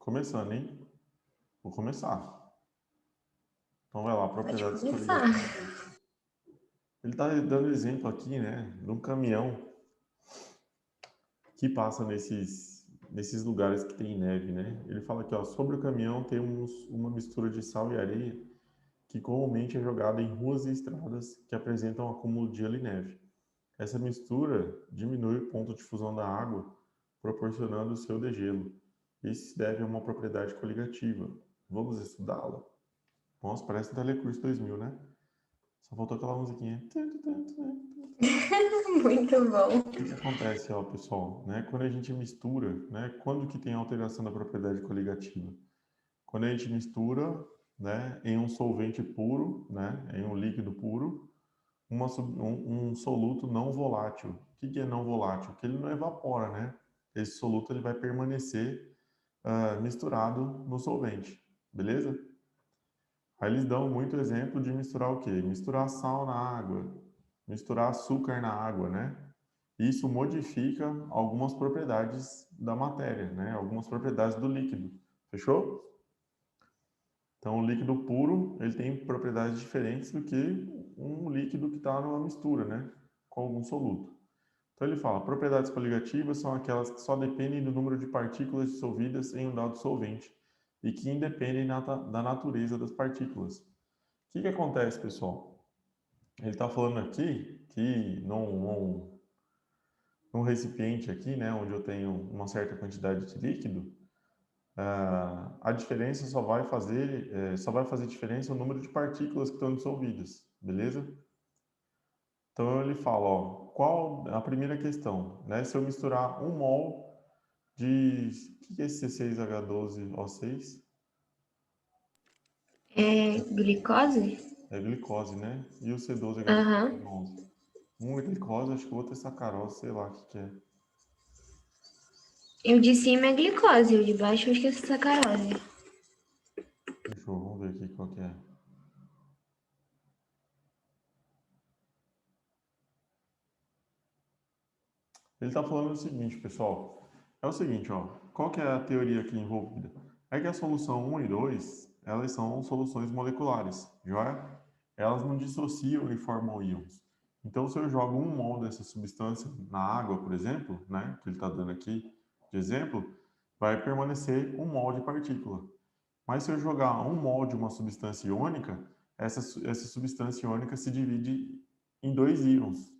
Começando, hein? Vou começar. Então vai lá, Pode propriedades começar. coligativas. Ele está dando exemplo aqui, né, de um caminhão que passa nesses lugares que tem neve, né? Ele fala aqui, ó, sobre o caminhão temos uma mistura de sal e areia que comumente é jogada em ruas e estradas que apresentam acúmulo de gelo e neve. Essa mistura diminui o ponto de fusão da água, proporcionando o seu degelo. Isso se deve a uma propriedade coligativa. Vamos estudá-la? Nossa, parece um Telecurso 2000, né? Só faltou aquela musiquinha. Muito bom. O que acontece, ó, pessoal, né? Quando a gente mistura, né? Quando que tem alteração da propriedade coligativa? Quando a gente mistura, né, em um solvente puro, né, em um líquido puro, um soluto não volátil. O que é não volátil? Que ele não evapora, né? Esse soluto ele vai permanecer misturado no solvente, beleza? Aí eles dão muito exemplo de misturar o quê? Misturar sal na água, misturar açúcar na água, né? Isso modifica algumas propriedades da matéria, né? Algumas propriedades do líquido. Fechou? Então, o líquido puro, ele tem propriedades diferentes do que um líquido que está numa mistura, né? Com algum soluto. Então, ele fala, propriedades coligativas são aquelas que só dependem do número de partículas dissolvidas em um dado solvente e que independem da natureza das partículas. O que acontece, pessoal? Ele está falando aqui que num recipiente aqui, né, onde eu tenho uma certa quantidade de líquido, a diferença só vai fazer diferença o número de partículas que estão dissolvidas, beleza? Então ele fala, ó, qual a primeira questão, né? Se eu misturar 1 mol de, o que é esse C6H12O6? É glicose? É glicose, né? E o Aham. C12H12O11? Um é glicose, acho que o outro é sacarose, sei lá o que é. E o de cima é glicose, e o de baixo acho que é sacarose. Fechou, vamos ver aqui qual que é. Ele está falando o seguinte, pessoal. É o seguinte, ó. Qual que é a teoria aqui envolvida? É que a solução 1 e 2, elas são soluções moleculares, joia? Elas não dissociam e formam íons. Então, se eu jogo 1 mol dessa substância na água, por exemplo, né, que ele está dando aqui de exemplo, vai permanecer 1 mol de partícula. Mas se eu jogar 1 mol de uma substância iônica, essa substância iônica se divide em 2 íons.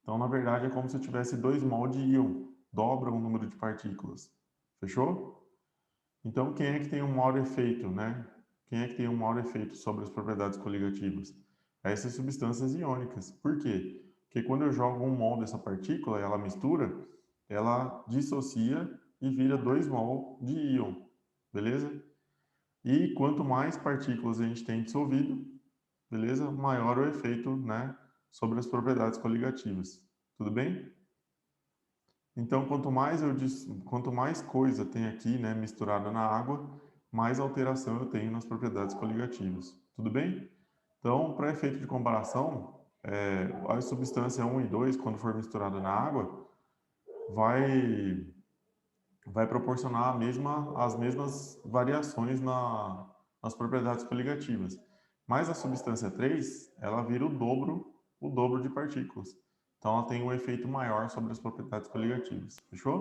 Então, na verdade, é como se eu tivesse 2 mol de íon, dobra o número de partículas. Fechou? Então, quem é que tem um maior efeito, né? Quem é que tem um maior efeito sobre as propriedades coligativas? Essas substâncias iônicas. Por quê? Porque quando eu jogo 1 mol dessa partícula, ela mistura, ela dissocia e vira 2 mol de íon. Beleza? E quanto mais partículas a gente tem dissolvido, beleza? Maior o efeito, né, sobre as propriedades coligativas. Tudo bem? Então, quanto mais coisa tem aqui, né, misturada na água, mais alteração eu tenho nas propriedades coligativas. Tudo bem? Então, para efeito de comparação, a substância 1 e 2, quando for misturada na água, vai, vai proporcionar as mesmas variações nas propriedades coligativas. Mas a substância 3, ela vira o dobro de partículas. Então, ela tem um efeito maior sobre as propriedades coligativas. Fechou?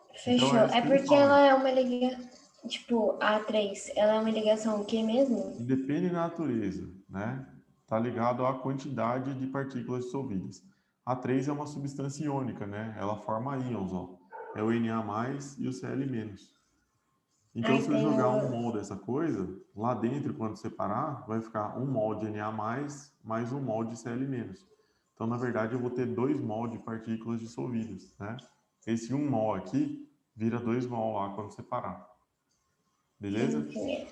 Então, Fechou. é isso É que ele porque fala. ela é uma ligação. Tipo, a 3, ela é uma ligação o quê mesmo? Independe da natureza, né? Está ligado à quantidade de partículas dissolvidas. A 3 é uma substância iônica, né? Ela forma íons, ó. É o Na+ e o Cl-. Então, Aí se eu tem jogar 1 o. mol dessa coisa, lá dentro, quando separar, vai ficar 1 mol de Na+, mais 1 mol de Cl-. Então, na verdade, eu vou ter 2 mol de partículas dissolvidas, né? Esse 1 mol aqui vira 2 mol lá quando separar. Beleza? Entendi.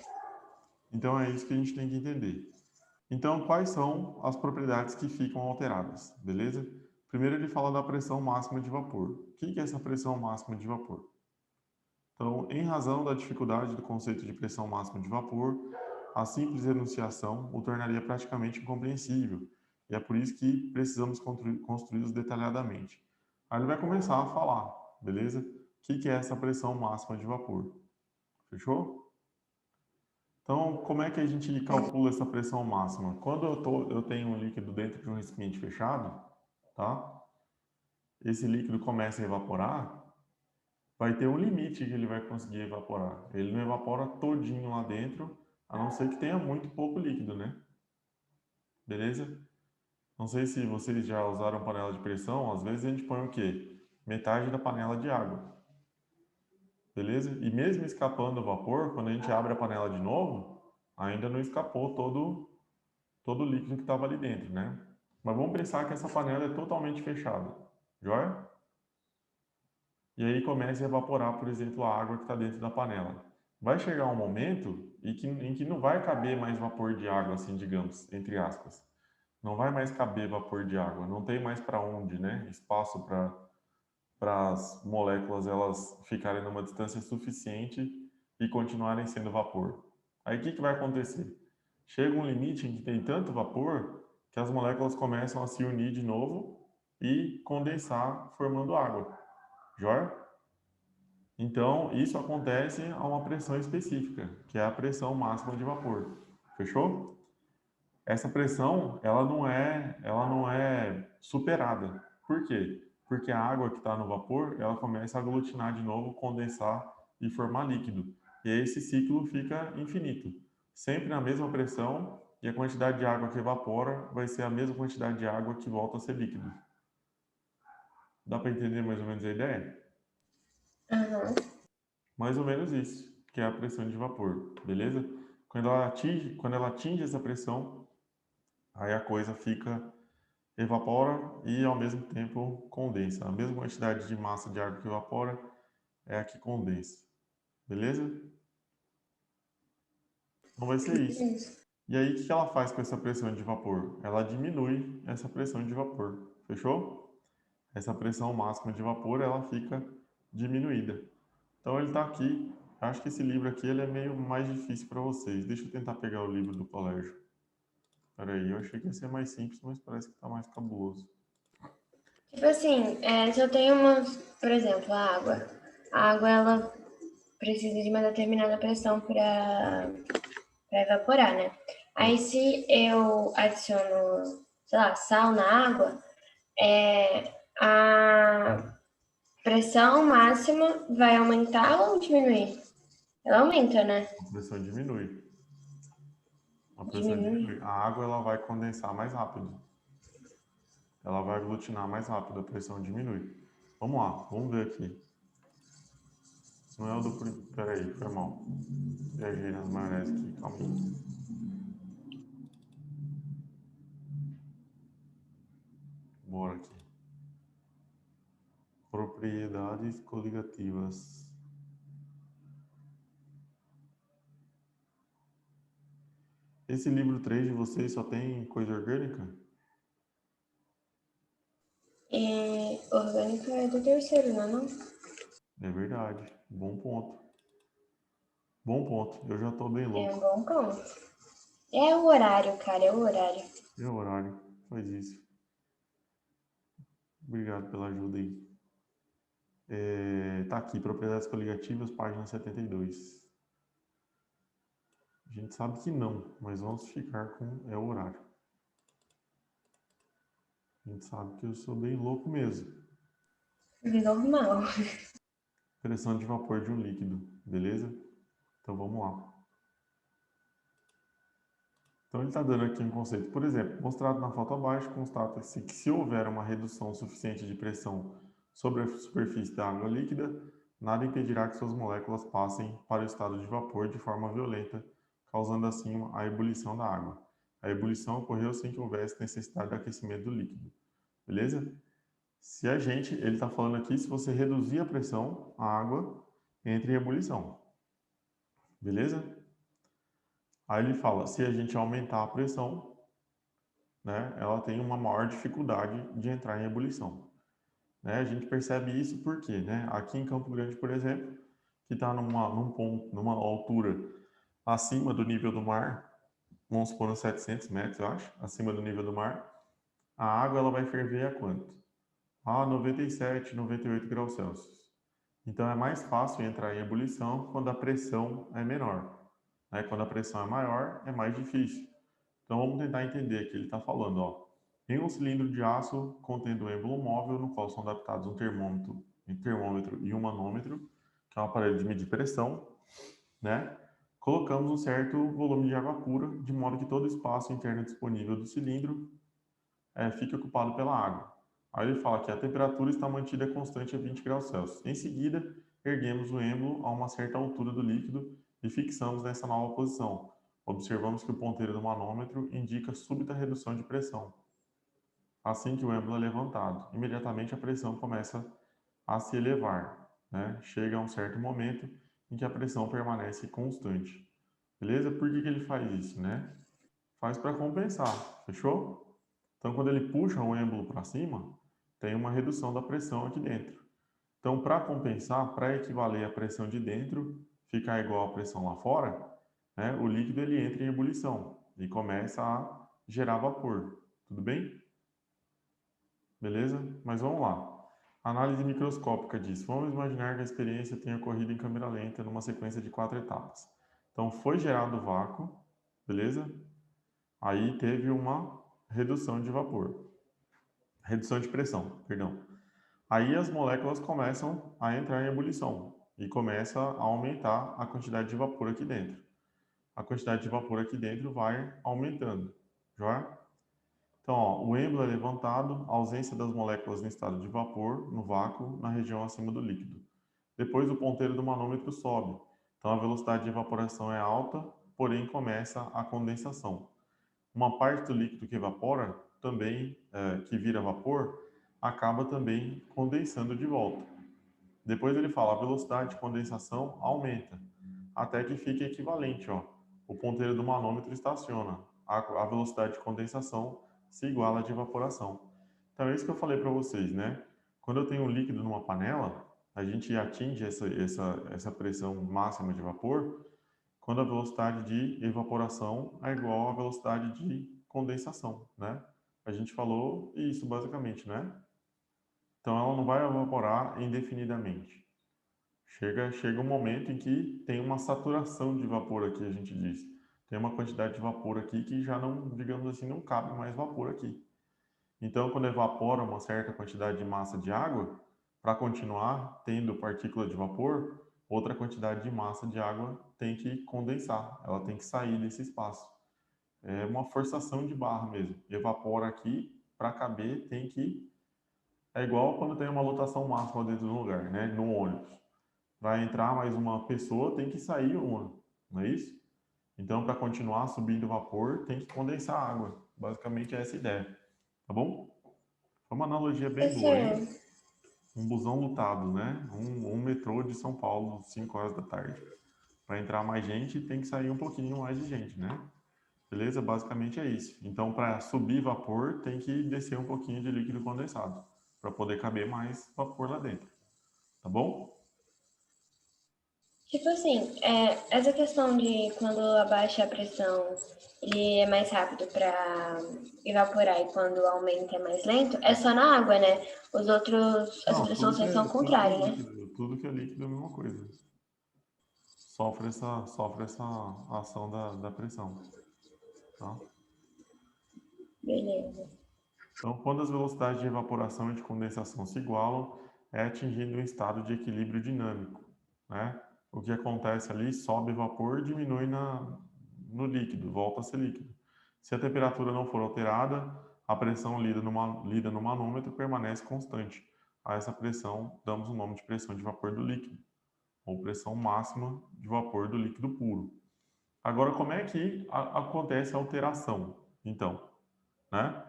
Então, é isso que a gente tem que entender. Então, quais são as propriedades que ficam alteradas, beleza? Primeiro ele fala da pressão máxima de vapor. O que é essa pressão máxima de vapor? Então, em razão da dificuldade do conceito de pressão máxima de vapor, a simples enunciação o tornaria praticamente incompreensível, e é por isso que precisamos construí-los detalhadamente. Aí ele vai começar a falar, beleza? O que é essa pressão máxima de vapor? Fechou? Então, como é que a gente calcula essa pressão máxima? Quando eu tenho um líquido dentro de um recipiente fechado, tá? Esse líquido começa a evaporar, vai ter um limite que ele vai conseguir evaporar. Ele não evapora todinho lá dentro, a não ser que tenha muito pouco líquido, né? Beleza? Não sei se vocês já usaram panela de pressão, às vezes a gente põe o quê? Metade da panela de água. Beleza? E mesmo escapando o vapor, quando a gente abre a panela de novo, ainda não escapou todo o líquido que estava ali dentro, né? Mas vamos pensar que essa panela é totalmente fechada, joia? E aí começa a evaporar, por exemplo, a água que está dentro da panela. Vai chegar um momento em que não vai caber mais vapor de água, assim, digamos, entre aspas. Não vai mais caber vapor de água, não tem mais para onde, né? Espaço para as moléculas elas ficarem numa distância suficiente e continuarem sendo vapor. Aí o que vai acontecer? Chega um limite em que tem tanto vapor que as moléculas começam a se unir de novo e condensar, formando água. Joia? Então, isso acontece a uma pressão específica, que é a pressão máxima de vapor. Fechou? Essa pressão, ela não é superada. Por quê? Porque a água que está no vapor, ela começa a aglutinar de novo, condensar e formar líquido. E aí esse ciclo fica infinito. Sempre na mesma pressão, e a quantidade de água que evapora vai ser a mesma quantidade de água que volta a ser líquido. Dá para entender mais ou menos a ideia? Aham. Mais ou menos isso, que é a pressão de vapor, beleza? Quando ela atinge essa pressão, aí a coisa fica evapora e ao mesmo tempo condensa. A mesma quantidade de massa de água que evapora é a que condensa. Beleza? Então vai ser isso. Isso. E aí o que ela faz com essa pressão de vapor? Ela diminui essa pressão de vapor. Fechou? Essa pressão máxima de vapor ela fica diminuída. Então ele está aqui. Acho que esse livro aqui ele é meio mais difícil para vocês. Deixa eu tentar pegar o livro do colégio. Espera aí, eu achei que ia ser mais simples, mas parece que está mais cabuloso. Tipo assim, se eu tenho uma, por exemplo, a água. A água, ela precisa de uma determinada pressão para evaporar, né? Aí, se eu adiciono, sei lá, sal na água, a pressão máxima vai aumentar ou diminuir? Ela aumenta, né? A pressão diminui. A pressão Diminui. diminui. A água ela vai condensar mais rápido. Ela vai aglutinar mais rápido, a pressão diminui. Vamos lá, vamos ver aqui. Não é o do... Pera aí, foi mal. Viajei nas maionese aqui, calma aí. Bora aqui. Propriedades coligativas. Esse livro 3 de vocês só tem coisa orgânica? E orgânica é do terceiro, não é não? É verdade. Bom ponto. Bom ponto. Eu já tô bem É um louco. bom ponto. É o horário, cara, é o horário. E o horário? Faz isso. Obrigado pela ajuda aí. Tá aqui, propriedades coligativas, página 72. A gente sabe que não, mas vamos ficar com é o horário. A gente sabe que eu sou bem louco mesmo. Normal. Pressão de vapor de um líquido, beleza? Então vamos lá. Então ele está dando aqui um conceito. Por exemplo, mostrado na foto abaixo, constata-se que se houver uma redução suficiente de pressão sobre a superfície da água líquida, nada impedirá que suas moléculas passem para o estado de vapor de forma violenta, causando assim a ebulição da água. A ebulição ocorreu sem que houvesse necessidade de aquecimento do líquido. Beleza? Se a gente, ele está falando aqui, se você reduzir a pressão, a água entra em ebulição. Beleza? Aí ele fala, se a gente aumentar a pressão, né, ela tem uma maior dificuldade de entrar em ebulição. Né? A gente percebe isso porque, né, aqui em Campo Grande, por exemplo, que está numa altura acima do nível do mar, vamos supor uns 700 metros, eu acho, acima do nível do mar, a água ela vai ferver a quanto? A 97, 98 graus Celsius. Então, é mais fácil entrar em ebulição quando a pressão é menor. Né? Quando a pressão é maior, é mais difícil. Então, vamos tentar entender aqui. Ele está falando, ó, em um cilindro de aço contendo um êmbolo móvel, no qual são adaptados um termômetro e um manômetro, que é um aparelho de medir pressão, né? Colocamos um certo volume de água pura, de modo que todo o espaço interno disponível do cilindro fique ocupado pela água. Aí ele fala que a temperatura está mantida constante a 20 graus Celsius. Em seguida, erguemos o êmbolo a uma certa altura do líquido e fixamos nessa nova posição. Observamos que o ponteiro do manômetro indica súbita redução de pressão. Assim que o êmbolo é levantado, imediatamente a pressão começa a se elevar, né? Chega a um certo momento em que a pressão permanece constante. Beleza? Por que ele faz isso, né? Faz para compensar, fechou? Então, quando ele puxa o êmbolo para cima, tem uma redução da pressão aqui dentro. Então, para compensar, para equivaler a pressão de dentro ficar igual à pressão lá fora, né, o líquido ele entra em ebulição e começa a gerar vapor. Tudo bem? Beleza? Mas vamos lá. Análise microscópica diz: vamos imaginar que a experiência tenha ocorrido em câmera lenta numa sequência de 4 etapas. Então, foi gerado vácuo, beleza? Aí teve uma redução de vapor, redução de pressão, perdão. Aí as moléculas começam a entrar em ebulição e começa a aumentar a quantidade de vapor aqui dentro. A quantidade de vapor aqui dentro vai aumentando, já? Então, ó, o êmbolo é levantado, ausência das moléculas em estado de vapor, no vácuo, na região acima do líquido. Depois, o ponteiro do manômetro sobe. Então, a velocidade de evaporação é alta, porém começa a condensação. Uma parte do líquido que evapora, também, que vira vapor, acaba também condensando de volta. Depois ele fala, a velocidade de condensação aumenta, até que fique equivalente, ó. O ponteiro do manômetro estaciona. A velocidade de condensação se iguala à de evaporação. Então é isso que eu falei para vocês, né? Quando eu tenho um líquido numa panela, a gente atinge essa pressão máxima de vapor quando a velocidade de evaporação é igual à velocidade de condensação, né? A gente falou isso basicamente, né? Então ela não vai evaporar indefinidamente. Chega um momento em que tem uma saturação de vapor aqui, a gente diz. Tem uma quantidade de vapor aqui que já não, digamos assim, não cabe mais vapor aqui. Então, quando evapora uma certa quantidade de massa de água, para continuar tendo partícula de vapor, outra quantidade de massa de água tem que condensar, ela tem que sair desse espaço. É uma forçação de barra mesmo. Evapora aqui, para caber, tem que. É igual quando tem uma lotação máxima dentro do lugar, né? No ônibus. Vai entrar mais uma pessoa, tem que sair uma, não é isso? Então, para continuar subindo vapor, tem que condensar água. Basicamente, é essa a ideia. Tá bom? Foi uma analogia bem boa, Professor, hein? Um busão lotado, né? Um metrô de São Paulo, 5 horas da tarde. Para entrar mais gente, tem que sair um pouquinho mais de gente, né? Beleza? Basicamente é isso. Então, para subir vapor, tem que descer um pouquinho de líquido condensado, para poder caber mais vapor lá dentro. Tá bom? tipo assim, essa questão de quando abaixa a pressão, ele é mais rápido para evaporar e quando aumenta é mais lento, é só na água, né? As Não, outras soluções são o contrário, né? tudo que é líquido é a mesma coisa. Sofre essa ação da pressão, tá? Beleza. Então, quando as velocidades de evaporação e de condensação se igualam, é atingido um estado de equilíbrio dinâmico, né? O que acontece ali, sobe vapor, diminui no líquido, volta a ser líquido. Se a temperatura não for alterada, a pressão lida no manômetro permanece constante. A essa pressão damos o nome de pressão de vapor do líquido, ou pressão máxima de vapor do líquido puro. Agora, como é que acontece a alteração? Então, né?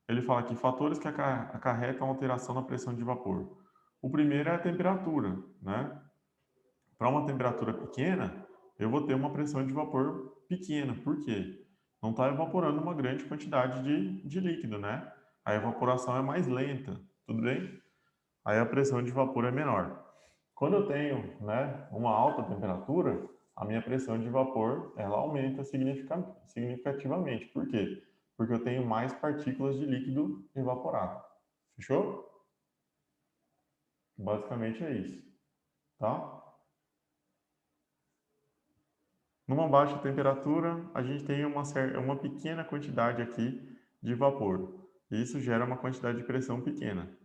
Ele fala que fatores que acarretam alteração na pressão de vapor. O primeiro é a temperatura, né? Para uma temperatura pequena, eu vou ter uma pressão de vapor pequena. Por quê? Não está evaporando uma grande quantidade de líquido, né? A evaporação é mais lenta, tudo bem? Aí a pressão de vapor é menor. Quando eu tenho, né, uma alta temperatura, a minha pressão de vapor ela aumenta significativamente. Por quê? Porque eu tenho mais partículas de líquido evaporado. Fechou? Basicamente é isso. tá? Numa baixa temperatura, a gente tem uma pequena quantidade aqui de vapor. Isso gera uma quantidade de pressão pequena.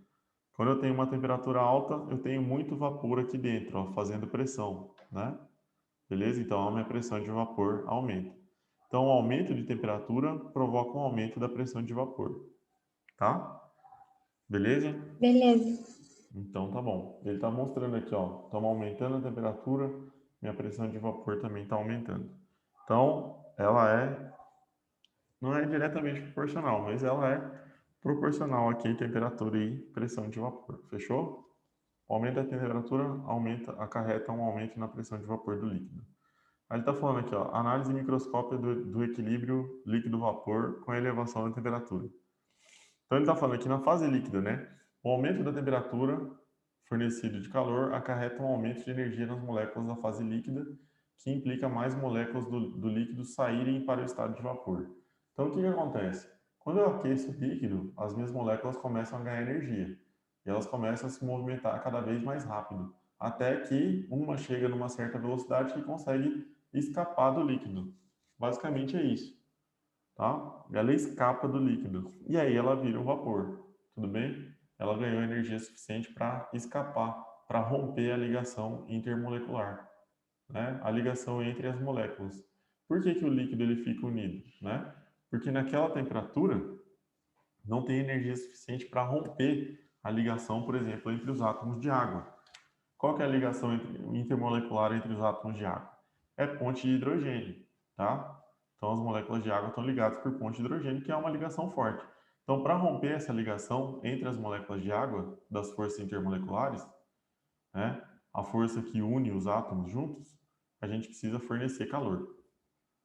Quando eu tenho uma temperatura alta, eu tenho muito vapor aqui dentro, ó, fazendo pressão, né? Beleza? Então, a minha pressão de vapor aumenta. Então, o aumento de temperatura provoca um aumento da pressão de vapor, tá? Beleza? Beleza. Então, tá bom. Ele está mostrando aqui, ó, estamos aumentando a temperatura, minha pressão de vapor também está aumentando. Então, não é diretamente proporcional, mas ela é proporcional aqui em temperatura e pressão de vapor. Fechou? O aumento da temperatura acarreta um aumento na pressão de vapor do líquido. Aí ele está falando aqui, ó, análise microscópica do equilíbrio líquido-vapor com a elevação da temperatura. Então ele está falando aqui na fase líquida, né? O aumento da temperatura fornecido de calor acarreta um aumento de energia nas moléculas da fase líquida, que implica mais moléculas do líquido saírem para o estado de vapor. Então, o que acontece? Quando eu aqueço o líquido, as minhas moléculas começam a ganhar energia. E elas começam a se movimentar cada vez mais rápido, até que uma chega numa certa velocidade que consegue escapar do líquido. Basicamente é isso, tá? Ela escapa do líquido. E aí ela vira um vapor, tudo bem? Ela ganhou energia suficiente para escapar, para romper a ligação intermolecular, né? A ligação entre as moléculas. Por que que o líquido ele fica unido, né? Porque naquela temperatura não tem energia suficiente para romper a ligação, por exemplo, entre os átomos de água. Qual que é a ligação intermolecular entre os átomos de água? É ponte de hidrogênio, tá? Então as moléculas de água estão ligadas por ponte de hidrogênio, que é uma ligação forte. Então, para romper essa ligação entre as moléculas de água, das forças intermoleculares, né, a força que une os átomos juntos, a gente precisa fornecer calor.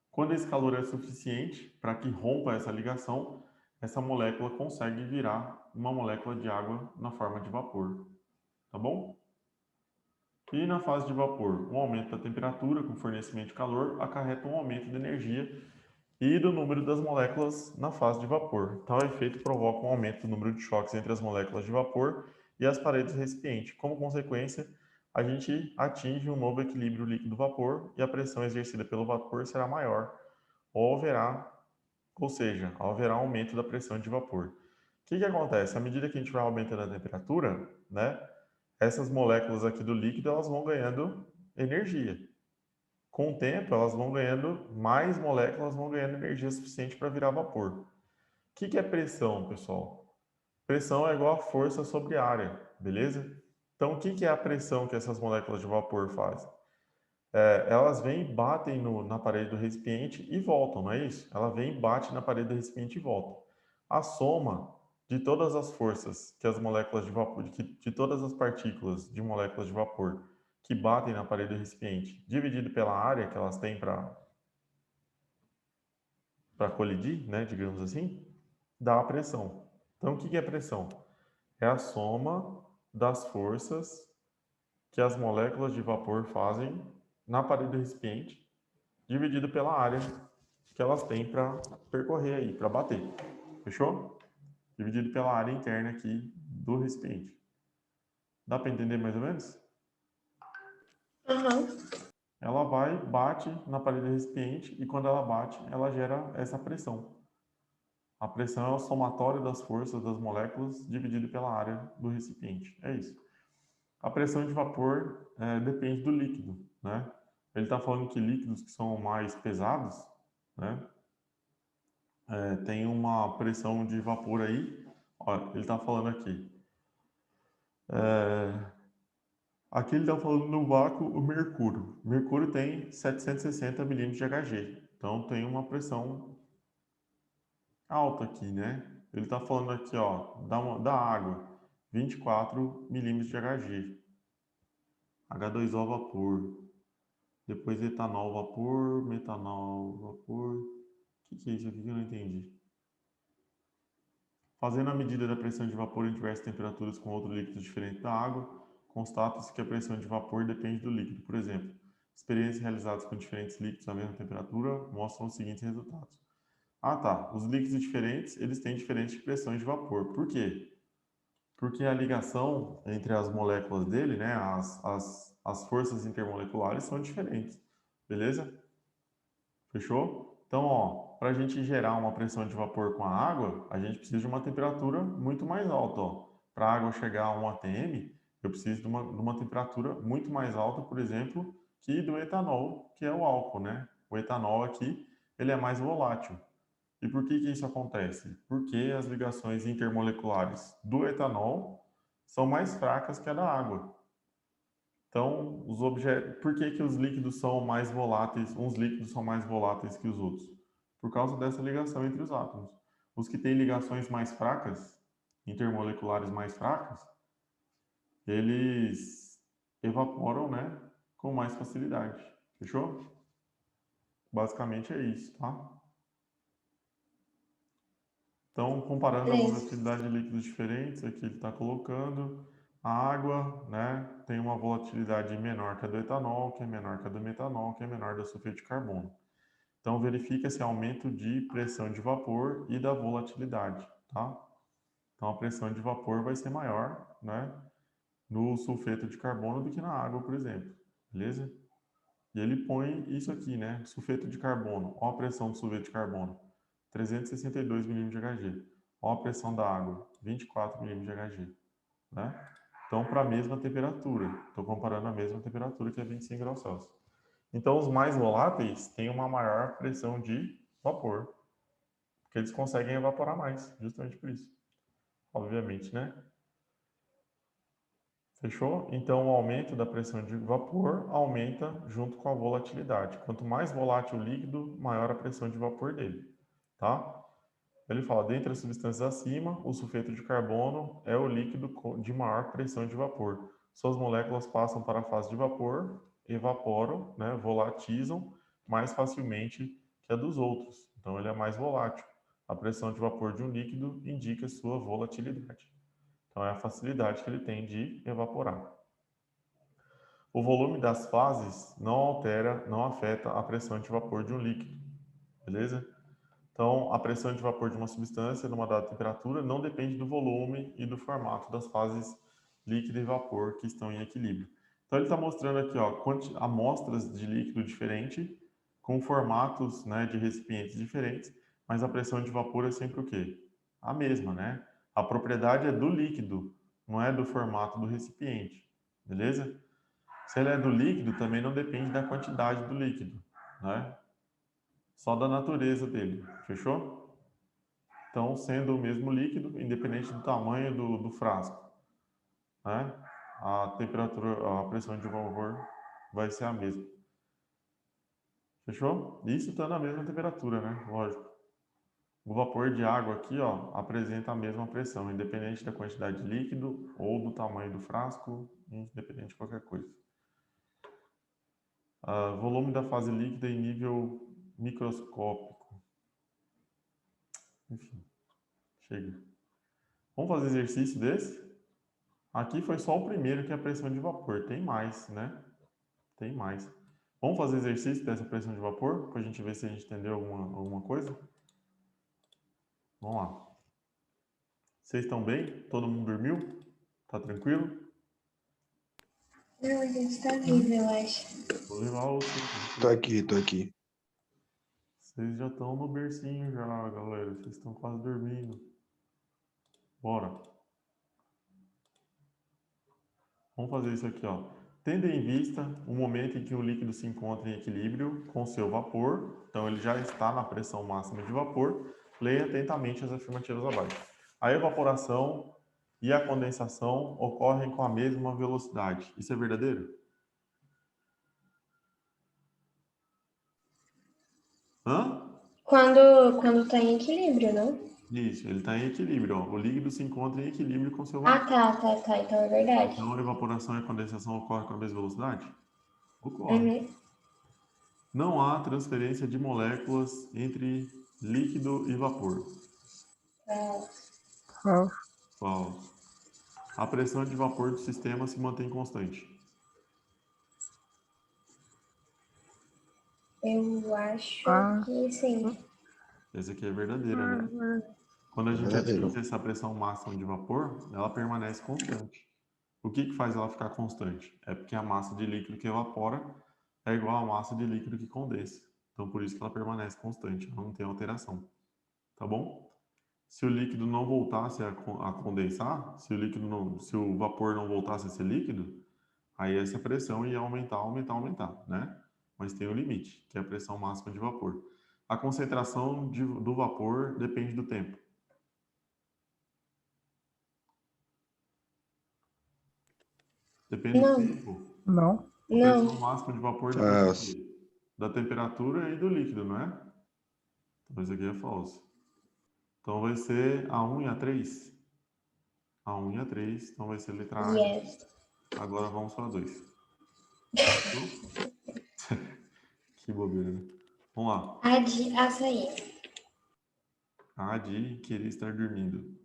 Quando esse calor é suficiente para que rompa essa ligação, essa molécula consegue virar uma molécula de água na forma de vapor, tá bom? E na fase de vapor, um aumento da temperatura com fornecimento de calor acarreta um aumento de energia e do número das moléculas na fase de vapor. Tal efeito provoca um aumento do número de choques entre as moléculas de vapor e as paredes do recipiente. Como consequência, a gente atinge um novo equilíbrio líquido-vapor e a pressão exercida pelo vapor será maior, ou seja, haverá um aumento da pressão de vapor. O que acontece? À medida que a gente vai aumentando a temperatura, né, essas moléculas aqui do líquido elas vão ganhando energia. Com o tempo, elas vão ganhando mais moléculas, vão ganhando energia suficiente para virar vapor. O que é pressão, pessoal? Pressão é igual a força sobre área, beleza? Então, o que é a pressão que essas moléculas de vapor fazem? Elas vêm, batem na parede do recipiente e voltam, não é isso? Ela vem, bate na parede do recipiente e volta. A soma de todas as forças que as moléculas de vapor, de todas as partículas de moléculas de vapor que batem na parede do recipiente, dividido pela área que elas têm para colidir, né, digamos assim, dá a pressão. Então, o que é pressão? É a soma das forças que as moléculas de vapor fazem na parede do recipiente, dividido pela área que elas têm para percorrer aí, para bater. Fechou? Dividido pela área interna aqui do recipiente. Dá para entender mais ou menos? Aham. Ela vai, bate na parede do recipiente e quando ela bate, ela gera essa pressão. A pressão é o somatório das forças das moléculas dividido pela área do recipiente. É isso. A pressão de vapor depende do líquido, né? Ele está falando que líquidos que são mais pesados, né, tem uma pressão de vapor aí. Olha, ele está falando aqui. Aqui ele está falando no vácuo o mercúrio. O mercúrio tem 760 milímetros de Hg. Então tem uma pressão alta aqui, né? Ele está falando aqui, ó, da água, 24 milímetros de Hg. H2O vapor. Depois etanol vapor, metanol vapor. O que é isso aqui que eu não entendi? Fazendo a medida da pressão de vapor em diversas temperaturas com outro líquido diferente da água, constata-se que a pressão de vapor depende do líquido. Por exemplo, experiências realizadas com diferentes líquidos à mesma temperatura mostram os seguintes resultados. Ah, tá. Os líquidos diferentes, eles têm diferentes pressões de vapor. Por quê? Porque a ligação entre as moléculas dele, né, as as forças intermoleculares são diferentes, beleza? Fechou? Então, ó, para a gente gerar uma pressão de vapor com a água, a gente precisa de uma temperatura muito mais alta, ó. Para a água chegar a 1 atm, eu preciso de uma temperatura muito mais alta, por exemplo, que do etanol, que é o álcool, né? O etanol aqui, ele é mais volátil. E por que que isso acontece? Porque as ligações intermoleculares do etanol são mais fracas que a da água. Então, por que que os líquidos são mais voláteis? Uns líquidos são mais voláteis que os outros? Por causa dessa ligação entre os átomos. Os que têm ligações mais fracas, intermoleculares mais fracas, eles evaporam, né, com mais facilidade. Fechou? Basicamente é isso, tá? Então, comparando a Beleza. volatilidade de líquidos diferentes, aqui ele está colocando a água, né, tem uma volatilidade menor que a do etanol, que é menor que a do metanol, que é menor da sulfeto de carbono. Então, verifica-se aumento de pressão de vapor e da volatilidade, tá? Então, a pressão de vapor vai ser maior, né, no sulfeto de carbono do que na água, por exemplo, beleza? E ele põe isso aqui, né, sulfeto de carbono, ó a pressão do sulfeto de carbono, 362 milímetros de Hg. Ó a pressão da água, 24 milímetros de Hg, né? Então, para a mesma temperatura, estou comparando a mesma temperatura que é 25 graus Celsius. Então, os mais voláteis têm uma maior pressão de vapor, porque eles conseguem evaporar mais, justamente por isso. Obviamente, né? Fechou? Então, o aumento da pressão de vapor aumenta junto com a volatilidade. Quanto mais volátil o líquido, maior a pressão de vapor dele, tá? Ele fala, dentre as substâncias acima, o sulfeto de carbono é o líquido de maior pressão de vapor. Suas moléculas passam para a fase de vapor, evaporam, né, volatizam mais facilmente que a dos outros. Então, ele é mais volátil. A pressão de vapor de um líquido indica sua volatilidade. Então, é a facilidade que ele tem de evaporar. O volume das fases não altera, não afeta a pressão de vapor de um líquido. Beleza? Então, a pressão de vapor de uma substância numa dada temperatura não depende do volume e do formato das fases líquido e vapor que estão em equilíbrio. Então, ele está mostrando aqui ó, amostras de líquido diferente, com formatos, né, de recipientes diferentes, mas a pressão de vapor é sempre o quê? A mesma, né? A propriedade é do líquido, não é do formato do recipiente, beleza? Se ele é do líquido, também não depende da quantidade do líquido, né? Só da natureza dele, fechou? Então, sendo o mesmo líquido, independente do tamanho do frasco, né? A temperatura, a pressão de vapor vai ser a mesma. Fechou? Isso está na mesma temperatura, né? Lógico. O vapor de água aqui, ó, apresenta a mesma pressão, independente da quantidade de líquido ou do tamanho do frasco, independente de qualquer coisa. Volume da fase líquida em nível microscópico. Enfim, chega. Vamos fazer exercício desse? Aqui foi só o primeiro, que é a pressão de vapor. Tem mais, né? Tem mais. Vamos fazer exercício dessa pressão de vapor, para a gente ver se a gente entendeu alguma coisa? Vamos lá. Vocês estão bem? Todo mundo dormiu? Tá tranquilo? Não, a gente tá vivo, eu acho. Vou levar o... Tô aqui. Vocês já estão no bercinho já, galera. Vocês estão quase dormindo. Bora. Vamos fazer isso aqui, ó. Tendo em vista o momento em que o líquido se encontra em equilíbrio com seu vapor, então ele já está na pressão máxima de vapor, leia atentamente as afirmativas abaixo. A evaporação e a condensação ocorrem com a mesma velocidade. Isso é verdadeiro? Hã? Quando tá em equilíbrio, não? Isso, ele está em equilíbrio. Ó. O líquido se encontra em equilíbrio com seu Ah, vapor. tá. Então é verdade. Então a evaporação e a condensação ocorrem com a mesma velocidade? Ocorre. Uhum. Não há transferência de moléculas entre líquido e vapor. Falso. A pressão de vapor do sistema se mantém constante. Eu acho que sim. Essa aqui é verdadeira, né? Quando a gente Verdadeiro. atinge essa pressão máxima de vapor, ela permanece constante. O que faz ela ficar constante? É porque a massa de líquido que evapora é igual à massa de líquido que condensa. Então, por isso que ela permanece constante, ela não tem alteração. Tá bom? Se o líquido não voltasse a condensar, se o vapor não voltasse a ser líquido, aí essa pressão ia aumentar, aumentar, aumentar, né? Mas tem um limite, que é a pressão máxima de vapor. A concentração do vapor depende do tempo. Depende do Não, tempo. Não. A pressão não. máxima de vapor depende Ah, do quê? Da temperatura e do líquido, não é? Então isso aqui é falso. Então vai ser a 1 e a 3. A 1 e a 3, então vai ser letra A. Yes. Agora vamos para a 2. Que bobeira, né? Vamos lá. A de açaí. A de querer estar dormindo.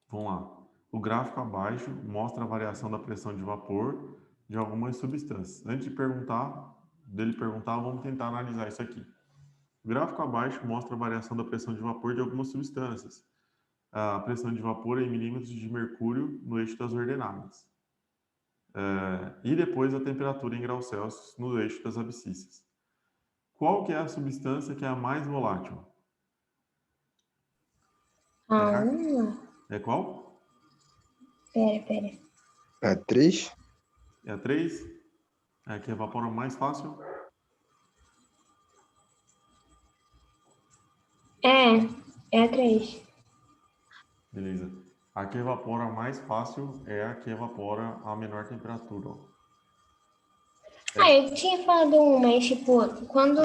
Vamos lá. O gráfico abaixo mostra a variação da pressão de vapor de algumas substâncias. Antes dele perguntar, vamos tentar analisar isso aqui. O gráfico abaixo mostra a variação da pressão de vapor de algumas substâncias. A pressão de vapor é em milímetros de mercúrio no eixo das ordenadas. E depois a temperatura em graus Celsius no eixo das abscissas. Qual que é a substância que é a mais volátil? Ah, É qual? pera. a 3? É a 3? É a que evapora mais fácil? É a 3. Beleza. A que evapora mais fácil é a que evapora a menor temperatura. Ó. Ah, eu tinha falado um, mas tipo, quando.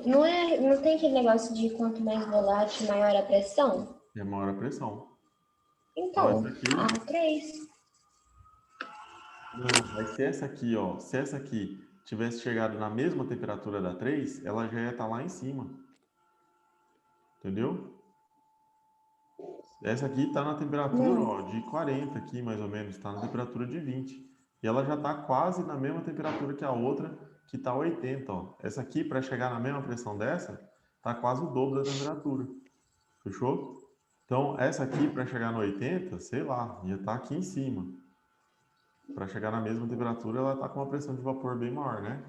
Não tem aquele negócio de quanto mais volátil, maior a pressão? É maior a pressão. Então Então, essa aqui... a 3. Não, mas se essa aqui, ó, se essa aqui tivesse chegado na mesma temperatura da 3, ela já ia estar lá em cima. Entendeu? Essa aqui está na temperatura, ó, de 40 aqui, mais ou menos, está na temperatura de 20. E ela já está quase na mesma temperatura que a outra, que está 80, ó. Essa aqui, para chegar na mesma pressão dessa, está quase o dobro da temperatura. Fechou? Então, essa aqui, para chegar no 80, sei lá, ia estar aqui em cima. Para chegar na mesma temperatura, ela está com uma pressão de vapor bem maior, né?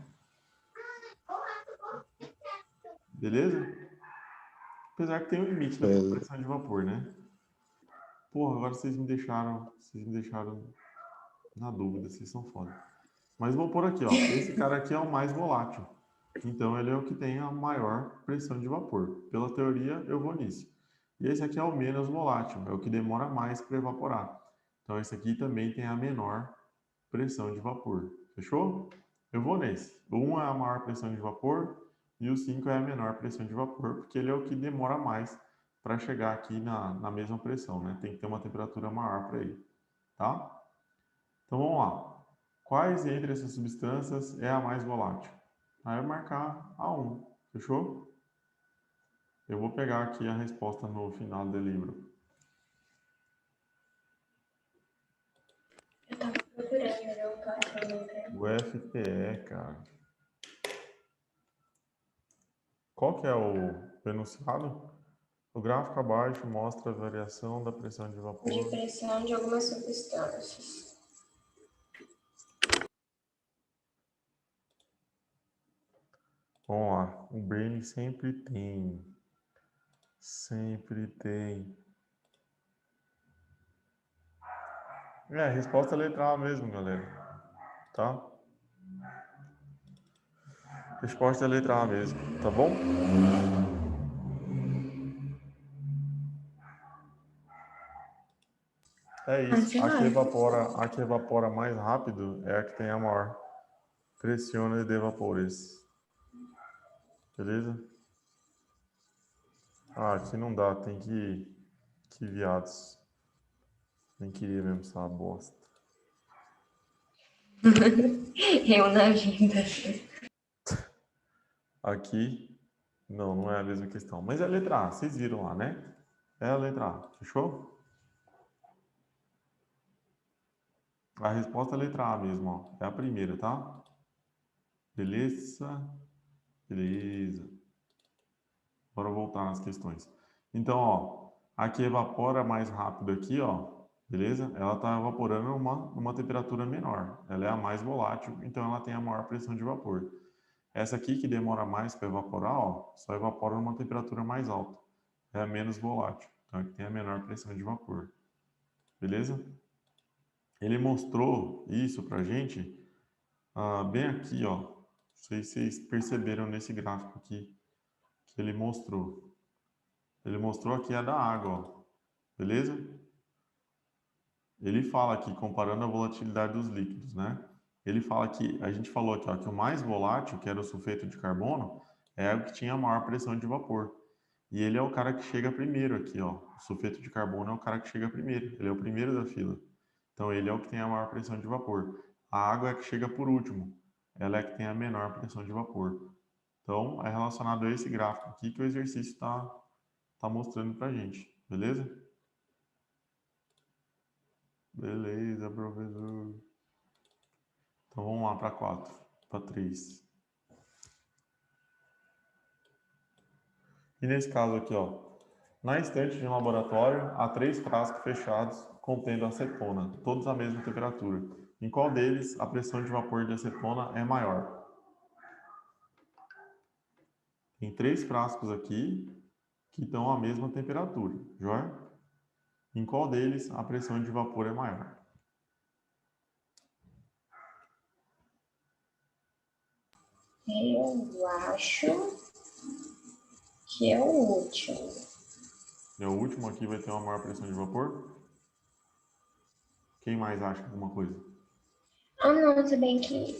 Beleza? Apesar que tem um limite da pressão de vapor, né? Porra, agora vocês me deixaram na dúvida, vocês são foda. Mas vou pôr aqui, ó. Esse cara aqui é o mais volátil. Então ele é o que tem a maior pressão de vapor. Pela teoria, eu vou nisso. E esse aqui é o menos volátil, é o que demora mais para evaporar. Então esse aqui também tem a menor pressão de vapor. Fechou? Eu vou nesse. O 1 é a maior pressão de vapor e o 5 é a menor pressão de vapor, porque ele é o que demora mais para chegar aqui na mesma pressão, né? Tem que ter uma temperatura maior para ele, tá? Então vamos lá. Quais entre essas substâncias é a mais volátil? Aí eu marcar a 1, fechou? Eu vou pegar aqui a resposta no final do livro. Eu tava procurando, mas eu tô achando. O FPE, cara. Qual que é o enunciado? O gráfico abaixo mostra a variação da pressão de vapor. De pressão de algumas substâncias. Vamos lá. O Brain sempre tem. Sempre tem. É, resposta letra A mesmo, galera. Tá? Resposta é letra A mesmo, tá bom? É isso. A que evapora mais rápido é a que tem a maior pressione de vapores. Beleza? Ah, aqui não dá, tem que ir. Que viados. Nem queria mesmo essa bosta. Eu na vida. Aqui, não é a mesma questão. Mas é a letra A, vocês viram lá, né? É a letra A, fechou? A resposta é a letra A mesmo, ó. É a primeira, tá? Beleza? Beleza. Bora voltar nas questões. Então, ó, a que evapora mais rápido aqui, ó, beleza? Ela está evaporando numa temperatura menor. Ela é a mais volátil, então ela tem a maior pressão de vapor. Essa aqui que demora mais para evaporar, ó, só evapora numa temperatura mais alta. É a menos volátil, então é que tem a menor pressão de vapor. Beleza? Ele mostrou isso para a gente bem aqui, ó. Não sei se vocês perceberam nesse gráfico aqui que ele mostrou. Ele mostrou aqui a da água, ó. Beleza? Ele fala aqui, comparando a volatilidade dos líquidos, né? Ele fala que, a gente falou aqui, ó, que o mais volátil, que era o sulfeto de carbono, é o que tinha a maior pressão de vapor. E ele é o cara que chega primeiro aqui, ó. O sulfeto de carbono é o cara que chega primeiro. Ele é o primeiro da fila. Então, ele é o que tem a maior pressão de vapor. A água é a que chega por último. Ela é a que tem a menor pressão de vapor. Então, é relacionado a esse gráfico aqui que o exercício tá mostrando pra gente. Beleza? Beleza, professor. Então vamos lá para 4, para 3. E nesse caso aqui, ó, na estante de um laboratório, há 3 frascos fechados contendo acetona, todos à mesma temperatura. Em qual deles a pressão de vapor de acetona é maior? Tem 3 frascos aqui que estão à mesma temperatura, joia? Em qual deles a pressão de vapor é maior? Eu acho que é o último. É o último aqui vai ter uma maior pressão de vapor? Quem mais acha alguma coisa? Ah, não, se bem que...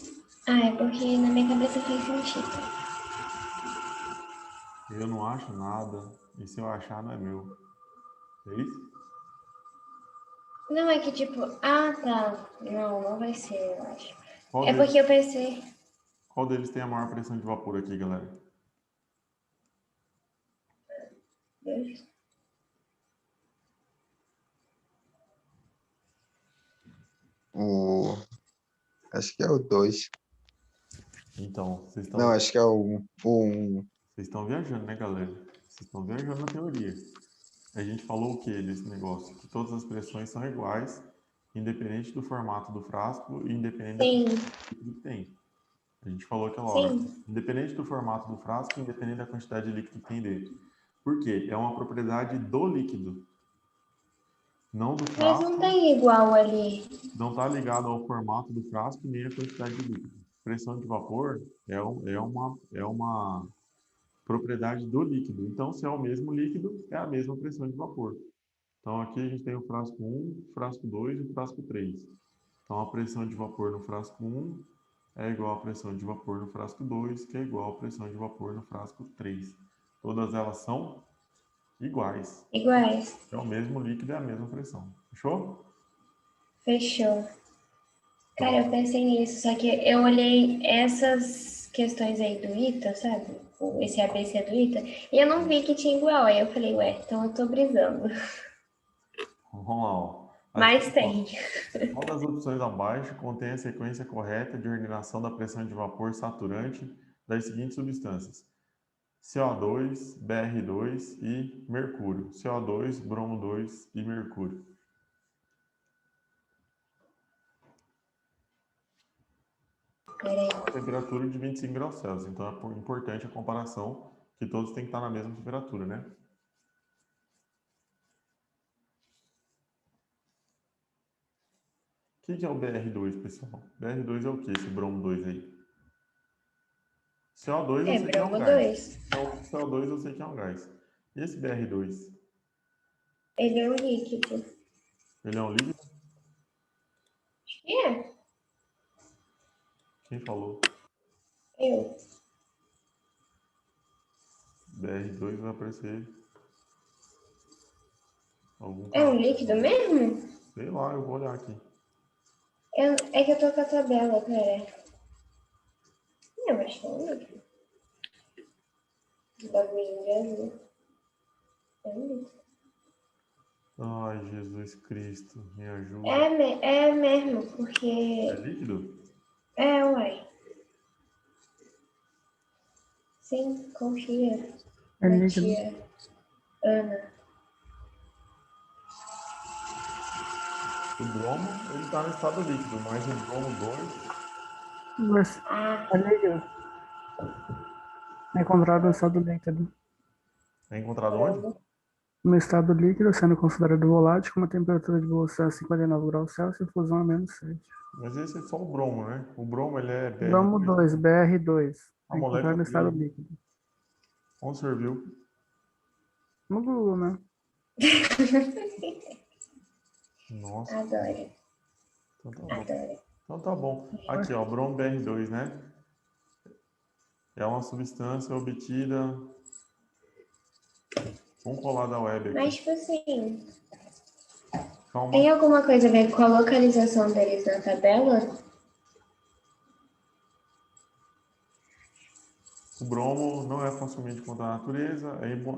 Ah, é porque na minha cabeça fez sentido. Eu não acho nada, e se eu achar não é meu. É isso? Não, é que tipo... Ah, tá. Não, não vai ser, eu acho. Qual É deles, porque eu pensei... qual deles tem a maior pressão de vapor aqui, galera? O... Acho que é o 2. Então, Não, acho que é o 1. vocês estão viajando, né, galera? Vocês estão viajando na teoria. A gente falou o que nesse negócio? Que todas as pressões são iguais, independente do formato do frasco e independente da Sim, quantidade de líquido que tem. A gente falou aquela hora. sim. Independente do formato do frasco, independente da quantidade de líquido que tem dentro. Por quê? É uma propriedade do líquido, não do Mas não frasco. tem igual ali. Não está ligado ao formato do frasco nem à quantidade de líquido. Pressão de vapor é uma propriedade do líquido. Então, se é o mesmo líquido, é a mesma pressão de vapor. Então, aqui a gente tem o frasco 1, o frasco 2 e o frasco 3. Então, a pressão de vapor no frasco 1 é igual à pressão de vapor no frasco 2, que é igual à pressão de vapor no frasco 3. Todas elas são iguais. Iguais. É o mesmo líquido e a mesma pressão. Fechou? Fechou. Cara, eu Próximo. pensei nisso, só que eu olhei essas questões aí do ITA, sabe? Esse ABC do ITA, e eu não vi que tinha igual. Aí eu falei, ué, então eu tô brisando. Vamos lá, ó. Mas tem. Qual das opções abaixo contém a sequência correta de ordenação da pressão de vapor saturante das seguintes substâncias? CO2, Br2 e mercúrio. CO2, bromo 2 e mercúrio. Peraí. A temperatura de 25 graus Celsius. Então é importante a comparação que todos têm que estar na mesma temperatura, né? O que é o Br2, pessoal? Br2 é o que, esse bromo 2 aí? CO2 eu É, sei que é um bromo gás. 2. Então, CO2 eu sei que é um gás. E esse Br2? Ele é um líquido. Ele é um líquido? E é, Quem falou? eu. Br2 vai aparecer algum É um canal. líquido mesmo? Sei lá, eu vou olhar aqui. É que eu tô com a tabela, pera. Eu acho que é um líquido. Bagulho de azul. É um líquido. Ai, Jesus Cristo, me ajuda. É mesmo, É porque... líquido? É, uai. Sim, confia É na líquido. tia Ana. O bromo, ele está no estado líquido, mas o bromo 2, Mas Ah, é líquido. É encontrado no estado líquido. é encontrado onde? bromo. No estado líquido, sendo considerado volátil, com uma temperatura de evolução a 59 graus Celsius e fusão a -7. Mas esse é só o bromo, né? O bromo, ele é Bromo BR2. 2, BR2. A É encontrado molécula no estado dele, líquido. onde você viu? No Google, né? Nossa, Adoro, então tá bom. adoro. Então tá bom. Aqui, ó, bromo BR2, né? É uma substância obtida. Vamos colar da web Mas, aqui. tipo assim, Calma. tem alguma coisa a ver com a localização deles na tabela? O bromo não é facilmente encontrado na natureza,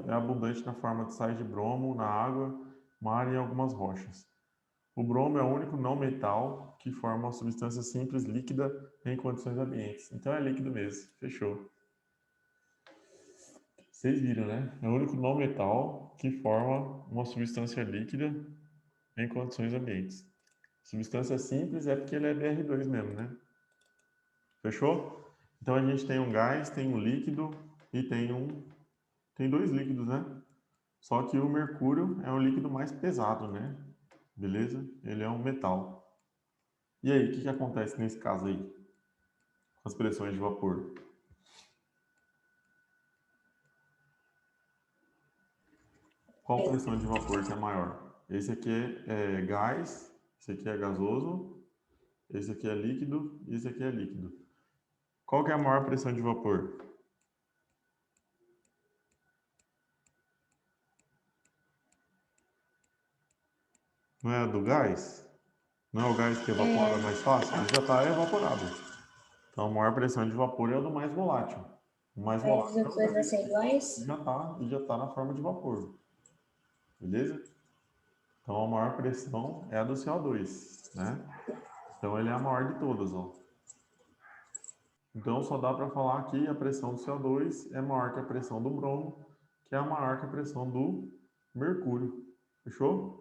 é abundante na forma de sais de bromo, na água, mar e em algumas rochas. O bromo é o único não metal que forma uma substância simples líquida em condições ambientes. Então é líquido mesmo. Fechou. Vocês viram, né? É o único não metal que forma uma substância líquida em condições ambientes. Substância simples é porque ele é BR2 mesmo, né? Fechou? Então a gente tem um gás, tem um líquido e tem dois líquidos, né? Só que o mercúrio é um líquido mais pesado, né? Beleza? Ele é um metal. E aí, o que acontece nesse caso aí? Com as pressões de vapor? Qual pressão de vapor que é maior? Esse aqui é gás, esse aqui é gasoso, esse aqui é líquido e esse aqui é líquido. Qual que é a maior pressão de vapor? Não é a do gás? Não é o gás que evapora mais fácil? Ele já está evaporado. Então, a maior pressão de vapor é o do mais volátil. O mais Mas volátil é os o dois vão daquele ser iguais? que já tá na forma de vapor. Beleza? Então, a maior pressão é a do CO2, né? Então, ele é a maior de todas, ó. Então, só dá para falar que a pressão do CO2 é maior que a pressão do bromo, que é maior que a pressão do mercúrio. Fechou?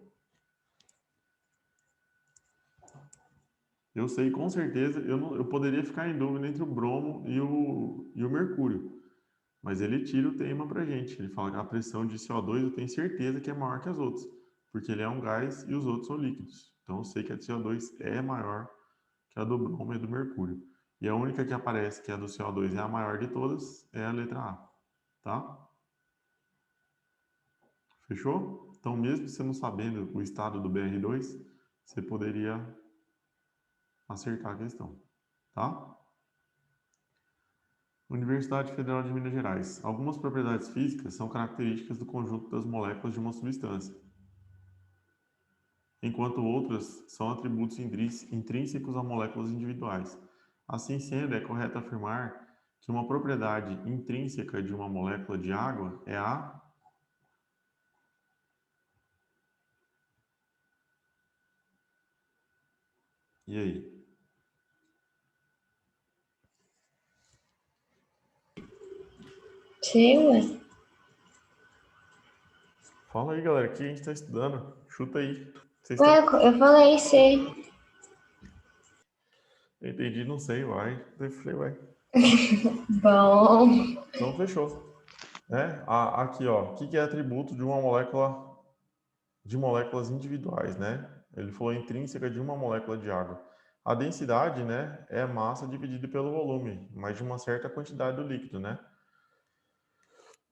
Eu sei com certeza, eu poderia ficar em dúvida entre o bromo e o mercúrio, mas ele tira o tema pra gente. Ele fala que a pressão de CO2 eu tenho certeza que é maior que as outras, porque ele é um gás e os outros são líquidos. Então eu sei que a de CO2 é maior que a do bromo e do mercúrio. E a única que aparece que é a do CO2 é a maior de todas é a letra A, tá? Fechou? Então mesmo você não sabendo o estado do BR2, você poderia acertar a questão, tá? Universidade Federal de Minas Gerais. Algumas propriedades físicas são características do conjunto das moléculas de uma substância, enquanto outras são atributos intrínsecos a moléculas individuais. Assim sendo, é correto afirmar que uma propriedade intrínseca de uma molécula de água é a... E aí? Sei, ué. Fala aí, galera, que a gente está estudando. Chuta aí. Vocês Ué, estão... eu falei sei. Eu entendi, não sei, vai. Eu falei, vai. Bom. Então, fechou. Né? Aqui, ó. O que é atributo de uma molécula, de moléculas individuais, né? Ele falou intrínseca de uma molécula de água. A densidade, né, é a massa dividida pelo volume, mas de uma certa quantidade do líquido, né?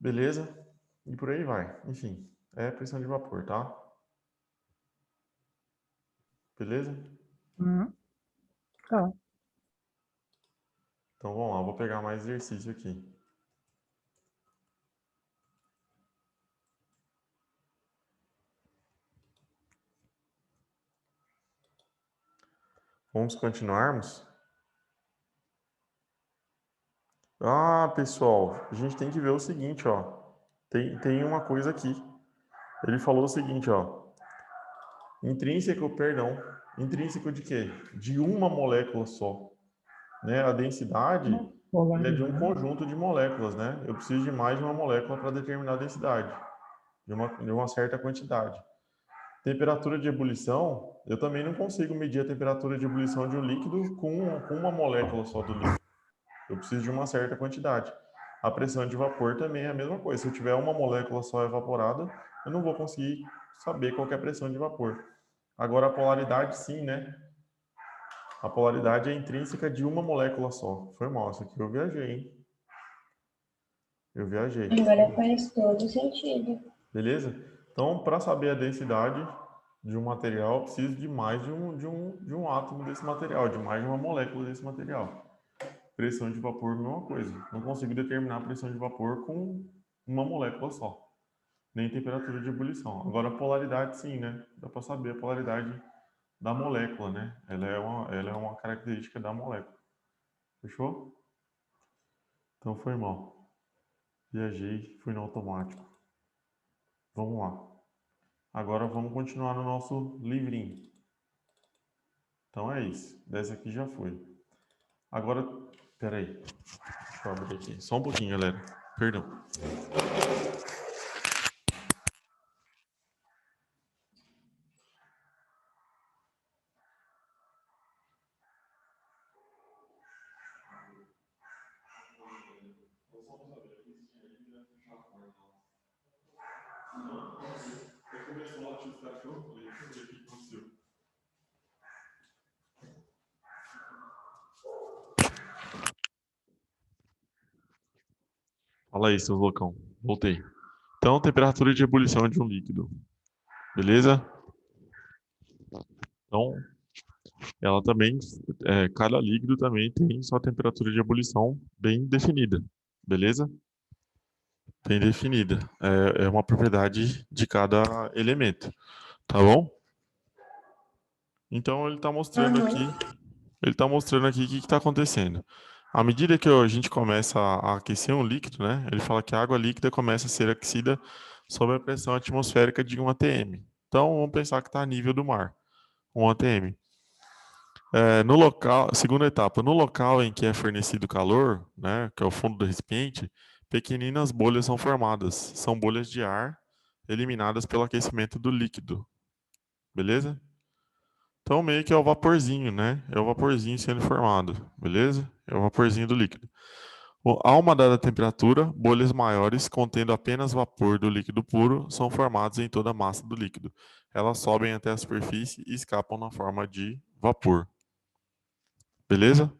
Beleza? E por aí vai. Enfim, é pressão de vapor, tá? Beleza? Tá. Então vamos lá, eu vou pegar mais exercício aqui. Vamos continuarmos? Ah, pessoal, a gente tem que ver o seguinte, ó. Tem uma coisa aqui. Ele falou o seguinte, ó. Intrínseco, perdão. Intrínseco de quê? De uma molécula só. Né? A densidade ele é de um conjunto de moléculas, né? Eu preciso de mais de uma molécula para determinar a densidade, de uma certa quantidade. Temperatura de ebulição, eu também não consigo medir a temperatura de ebulição de um líquido com uma molécula só do líquido. Eu preciso de uma certa quantidade. A pressão de vapor também é a mesma coisa. Se eu tiver uma molécula só evaporada, eu não vou conseguir saber qual que é a pressão de vapor. Agora, a polaridade, sim, né? A polaridade é intrínseca de uma molécula só. Foi mal, isso aqui eu viajei, hein? Eu viajei. Agora faz todo sentido. Beleza? Então, para saber a densidade de um material, eu preciso de mais de um átomo desse material, de mais de uma molécula desse material. Pressão de vapor, mesma coisa. Não consigo determinar a pressão de vapor com uma molécula só. Nem temperatura de ebulição. Agora, a polaridade, sim, né? Dá para saber a polaridade da molécula, né? Ela é uma característica da molécula. Fechou? Então, foi mal. Viajei, fui no automático. Vamos lá. Agora vamos continuar no nosso livrinho. Então é isso. Dessa aqui já foi. Agora, peraí. Deixa eu abrir aqui. Só um pouquinho, galera. Perdão. Começou a latir os cachorros, falei, deixa eu ver o que aconteceu. Fala aí, seus loucão. Voltei. Então, temperatura de ebulição de um líquido. Beleza? Então, ela também, cada líquido também tem sua temperatura de ebulição bem definida. Beleza? Bem definida. É uma propriedade de cada elemento. Tá bom? Então, ele está mostrando aqui. Ele está mostrando aqui o que está acontecendo. À medida que a gente começa a aquecer um líquido, né? Ele fala que a água líquida começa a ser aquecida sob a pressão atmosférica de 1 atm. Então, vamos pensar que está a nível do mar, 1 atm. No local, segunda etapa, no local em que é fornecido calor, né, que é o fundo do recipiente, pequeninas bolhas são formadas. São bolhas de ar eliminadas pelo aquecimento do líquido. Beleza? Então, meio que é o vaporzinho, né? É o vaporzinho sendo formado, beleza? É o vaporzinho do líquido. A uma dada temperatura, bolhas maiores, contendo apenas vapor do líquido puro, são formadas em toda a massa do líquido. Elas sobem até a superfície e escapam na forma de vapor. Beleza?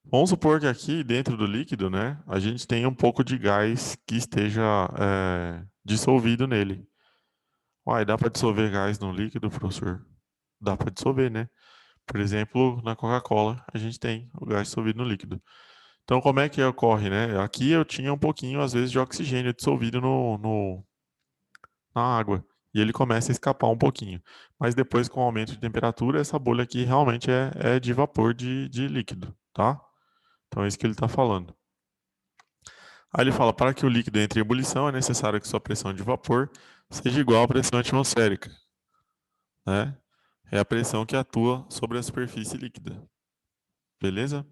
Vamos supor que aqui, dentro do líquido, né, a gente tem um pouco de gás que esteja dissolvido nele. Uai, dá para dissolver gás no líquido, professor? Dá para dissolver, né? Por exemplo, na Coca-Cola, a gente tem o gás dissolvido no líquido. Então, como é que ocorre, né? Aqui eu tinha um pouquinho, às vezes, de oxigênio dissolvido na água. E ele começa a escapar um pouquinho. Mas depois, com o aumento de temperatura, essa bolha aqui realmente é de vapor de líquido, tá? Então, é isso que ele está falando. Aí ele fala, para que o líquido entre em ebulição, é necessário que sua pressão de vapor seja igual à pressão atmosférica, né? É a pressão que atua sobre a superfície líquida. Beleza?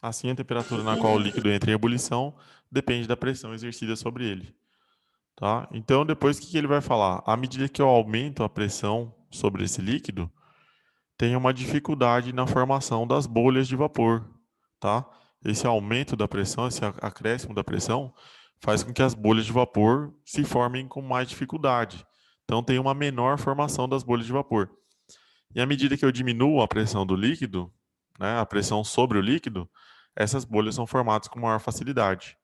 Assim, a temperatura na qual o líquido entra em ebulição depende da pressão exercida sobre ele. Tá? Então, depois, o que ele vai falar? À medida que eu aumento a pressão sobre esse líquido, tem uma dificuldade na formação das bolhas de vapor. Tá? Esse aumento da pressão, esse acréscimo da pressão, faz com que as bolhas de vapor se formem com mais dificuldade. Então, tem uma menor formação das bolhas de vapor. E à medida que eu diminuo a pressão do líquido, né, a pressão sobre o líquido, essas bolhas são formadas com maior facilidade.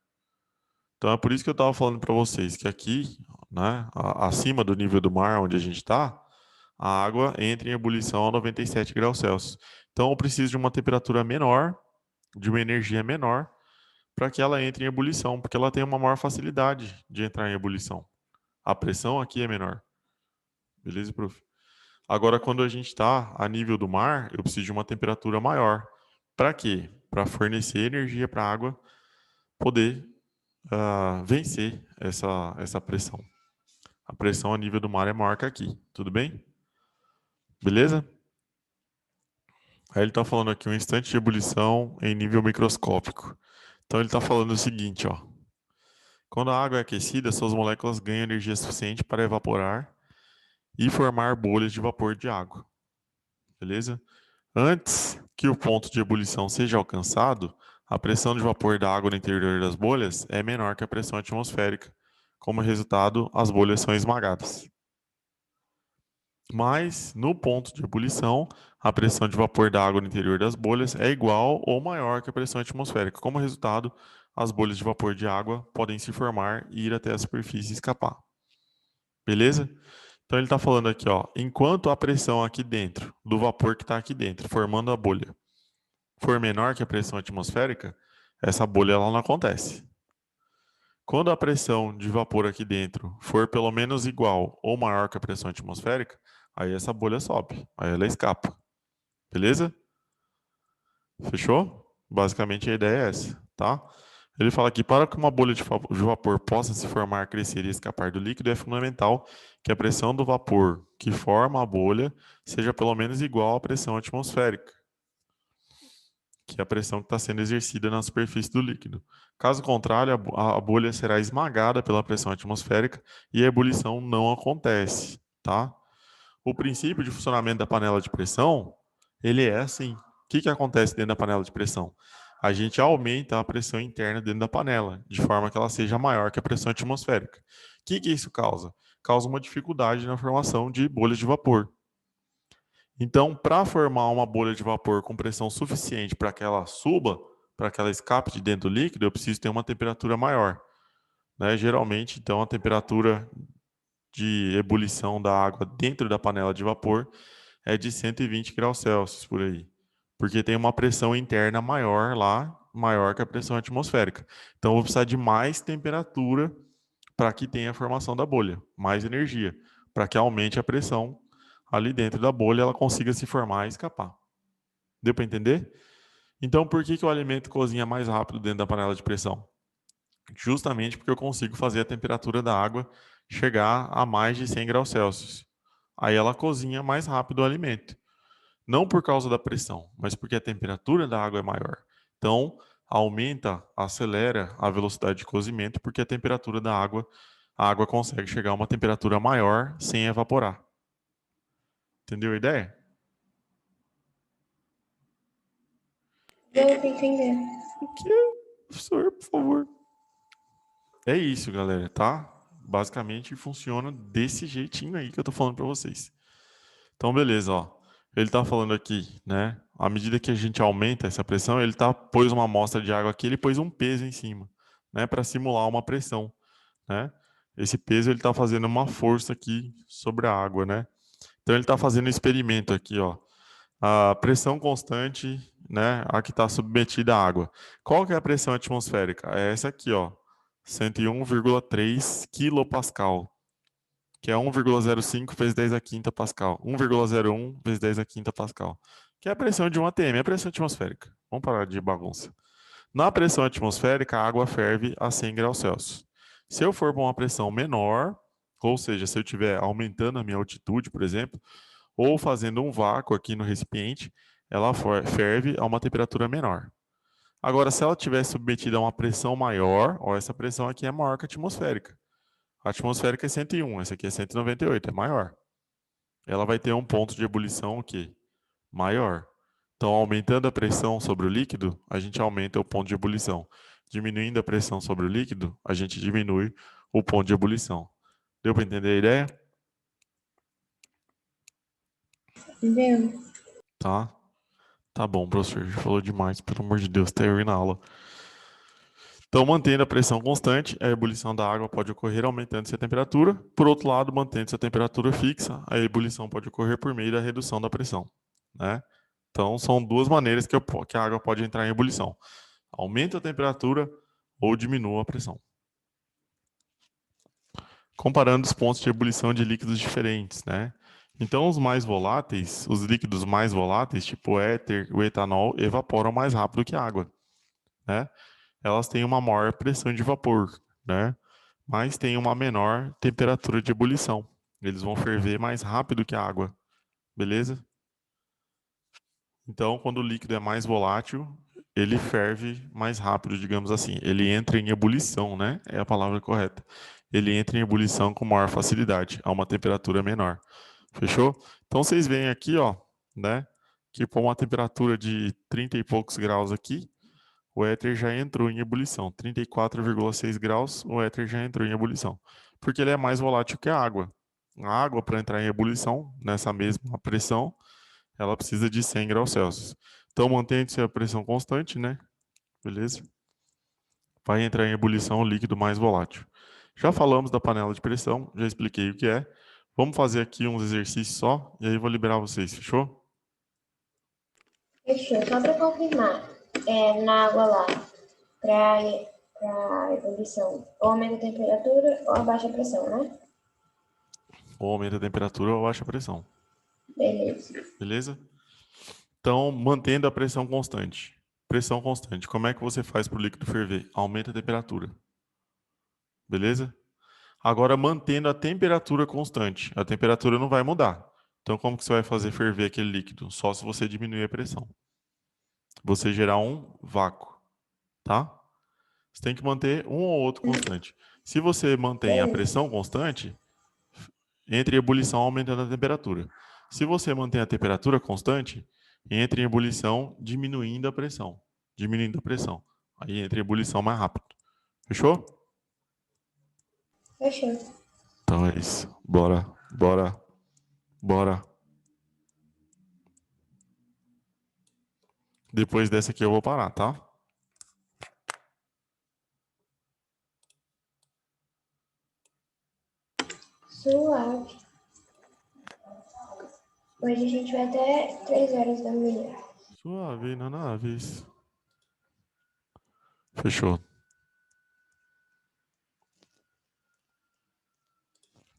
Então é por isso que eu estava falando para vocês que aqui, né, acima do nível do mar, onde a gente está, a água entra em ebulição a 97 graus Celsius. Então eu preciso de uma temperatura menor, de uma energia menor, para que ela entre em ebulição, porque ela tem uma maior facilidade de entrar em ebulição. A pressão aqui é menor. Beleza, prof? Agora, quando a gente está a nível do mar, eu preciso de uma temperatura maior. Para quê? Para fornecer energia para a água poder vencer essa pressão. A pressão a nível do mar é maior que aqui. Tudo bem? Beleza? Aí ele está falando aqui um instante de ebulição em nível microscópico. Então ele está falando o seguinte, ó. Quando a água é aquecida, suas moléculas ganham energia suficiente para evaporar e formar bolhas de vapor de água. Beleza? Antes que o ponto de ebulição seja alcançado, a pressão de vapor da água no interior das bolhas é menor que a pressão atmosférica. Como resultado, as bolhas são esmagadas. Mas, no ponto de ebulição, a pressão de vapor da água no interior das bolhas é igual ou maior que a pressão atmosférica. Como resultado, as bolhas de vapor de água podem se formar e ir até a superfície e escapar. Beleza? Então ele está falando aqui, ó, enquanto a pressão aqui dentro, do vapor que está aqui dentro, formando a bolha, for menor que a pressão atmosférica, essa bolha ela não acontece. Quando a pressão de vapor aqui dentro for pelo menos igual ou maior que a pressão atmosférica, aí essa bolha sobe, aí ela escapa. Beleza? Fechou? Basicamente a ideia é essa, tá? Ele fala que para que uma bolha de vapor possa se formar, crescer e escapar do líquido, é fundamental que a pressão do vapor que forma a bolha seja pelo menos igual à pressão atmosférica, que é a pressão que está sendo exercida na superfície do líquido. Caso contrário, a bolha será esmagada pela pressão atmosférica e a ebulição não acontece, tá? O princípio de funcionamento da panela de pressão, ele é assim. O que acontece dentro da panela de pressão? A gente aumenta a pressão interna dentro da panela, de forma que ela seja maior que a pressão atmosférica. O que isso causa? Causa uma dificuldade na formação de bolhas de vapor. Então, para formar uma bolha de vapor com pressão suficiente para que ela suba, para que ela escape de dentro do líquido, eu preciso ter uma temperatura maior. Né? Geralmente, então, a temperatura de ebulição da água dentro da panela de vapor é de 120 graus Celsius por aí. Porque tem uma pressão interna maior lá, maior que a pressão atmosférica. Então, eu vou precisar de mais temperatura para que tenha a formação da bolha, mais energia, para que aumente a pressão ali dentro da bolha, ela consiga se formar e escapar. Deu para entender? Então, por que o alimento cozinha mais rápido dentro da panela de pressão? Justamente porque eu consigo fazer a temperatura da água chegar a mais de 100 graus Celsius. Aí ela cozinha mais rápido o alimento. Não por causa da pressão, mas porque a temperatura da água é maior. Então, aumenta, acelera a velocidade de cozimento, porque a água consegue chegar a uma temperatura maior sem evaporar. Entendeu a ideia? Deu para entender. O que, professor, por favor? É isso, galera, tá? Basicamente funciona desse jeitinho aí que eu tô falando para vocês. Então, beleza, ó. Ele tá falando aqui, né? À medida que a gente aumenta essa pressão, ele pôs uma amostra de água aqui, ele pôs um peso em cima, né? Para simular uma pressão, né? Esse peso ele tá fazendo uma força aqui sobre a água, né? Então ele tá fazendo um experimento aqui, ó. A pressão constante, né? A que está submetida à água. Qual que é a pressão atmosférica? É essa aqui, ó. 101,3 kPa, que é 1,05 vezes 10 a quinta Pascal. 1,01 vezes 10 a quinta Pascal. Que é a pressão de um ATM, é a pressão atmosférica. Vamos parar de bagunça. Na pressão atmosférica, a água ferve a 100 graus Celsius. Se eu for para uma pressão menor, ou seja, se eu estiver aumentando a minha altitude, por exemplo, ou fazendo um vácuo aqui no recipiente, ela ferve a uma temperatura menor. Agora, se ela estiver submetida a uma pressão maior, ó, essa pressão aqui é maior que a atmosférica. A atmosférica é 101, essa aqui é 198, é maior. Ela vai ter um ponto de ebulição o quê? Maior. Então, aumentando a pressão sobre o líquido, a gente aumenta o ponto de ebulição. Diminuindo a pressão sobre o líquido, a gente diminui o ponto de ebulição. Deu para entender a ideia? Deu. Tá? Tá bom, professor. Já falou demais, pelo amor de Deus, tá aí na aula. Então, mantendo a pressão constante, a ebulição da água pode ocorrer aumentando-se a temperatura. Por outro lado, mantendo-se a temperatura fixa, a ebulição pode ocorrer por meio da redução da pressão, né? Então, são duas maneiras que a água pode entrar em ebulição. Aumenta a temperatura ou diminua a pressão. Comparando os pontos de ebulição de líquidos diferentes, né? Então, os líquidos mais voláteis, tipo o éter, o etanol, evaporam mais rápido que a água, né? Elas têm uma maior pressão de vapor, né? Mas têm uma menor temperatura de ebulição. Eles vão ferver mais rápido que a água, beleza? Então, quando o líquido é mais volátil, ele ferve mais rápido, digamos assim. Ele entra em ebulição, né? É a palavra correta. Ele entra em ebulição com maior facilidade, a uma temperatura menor. Fechou? Então, vocês veem aqui, ó, né? Que por uma temperatura de 30 e poucos graus aqui, o éter já entrou em ebulição. 34,6 graus, o éter já entrou em ebulição. Porque ele é mais volátil que a água. A água, para entrar em ebulição, nessa mesma pressão, ela precisa de 100 graus Celsius. Então, mantém-se a pressão constante, né? Beleza? Vai entrar em ebulição o líquido mais volátil. Já falamos da panela de pressão, já expliquei o que é. Vamos fazer aqui uns exercícios só, e aí eu vou liberar vocês, fechou? Fechou. Só para confirmar, na água lá, para ebulição, ou aumenta a temperatura ou abaixa a pressão, né? Ou aumenta a temperatura ou abaixa a pressão. Beleza. Beleza? Então, mantendo a pressão constante. Pressão constante. Como é que você faz para o líquido ferver? Aumenta a temperatura. Beleza? Agora, mantendo a temperatura constante. A temperatura não vai mudar. Então, como que você vai fazer ferver aquele líquido? Só se você diminuir a pressão. Você gerar um vácuo. Tá? Você tem que manter um ou outro constante. Se você mantém a pressão constante, entre em ebulição aumentando a temperatura. Se você mantém a temperatura constante, entra em ebulição diminuindo a pressão. Diminuindo a pressão. Aí entra em ebulição mais rápido. Fechou? Fechou. Então é isso. Bora, bora, bora. Depois dessa aqui eu vou parar, tá? Suave. Hoje a gente vai até 3 horas da manhã. Suave na naves. Fechou.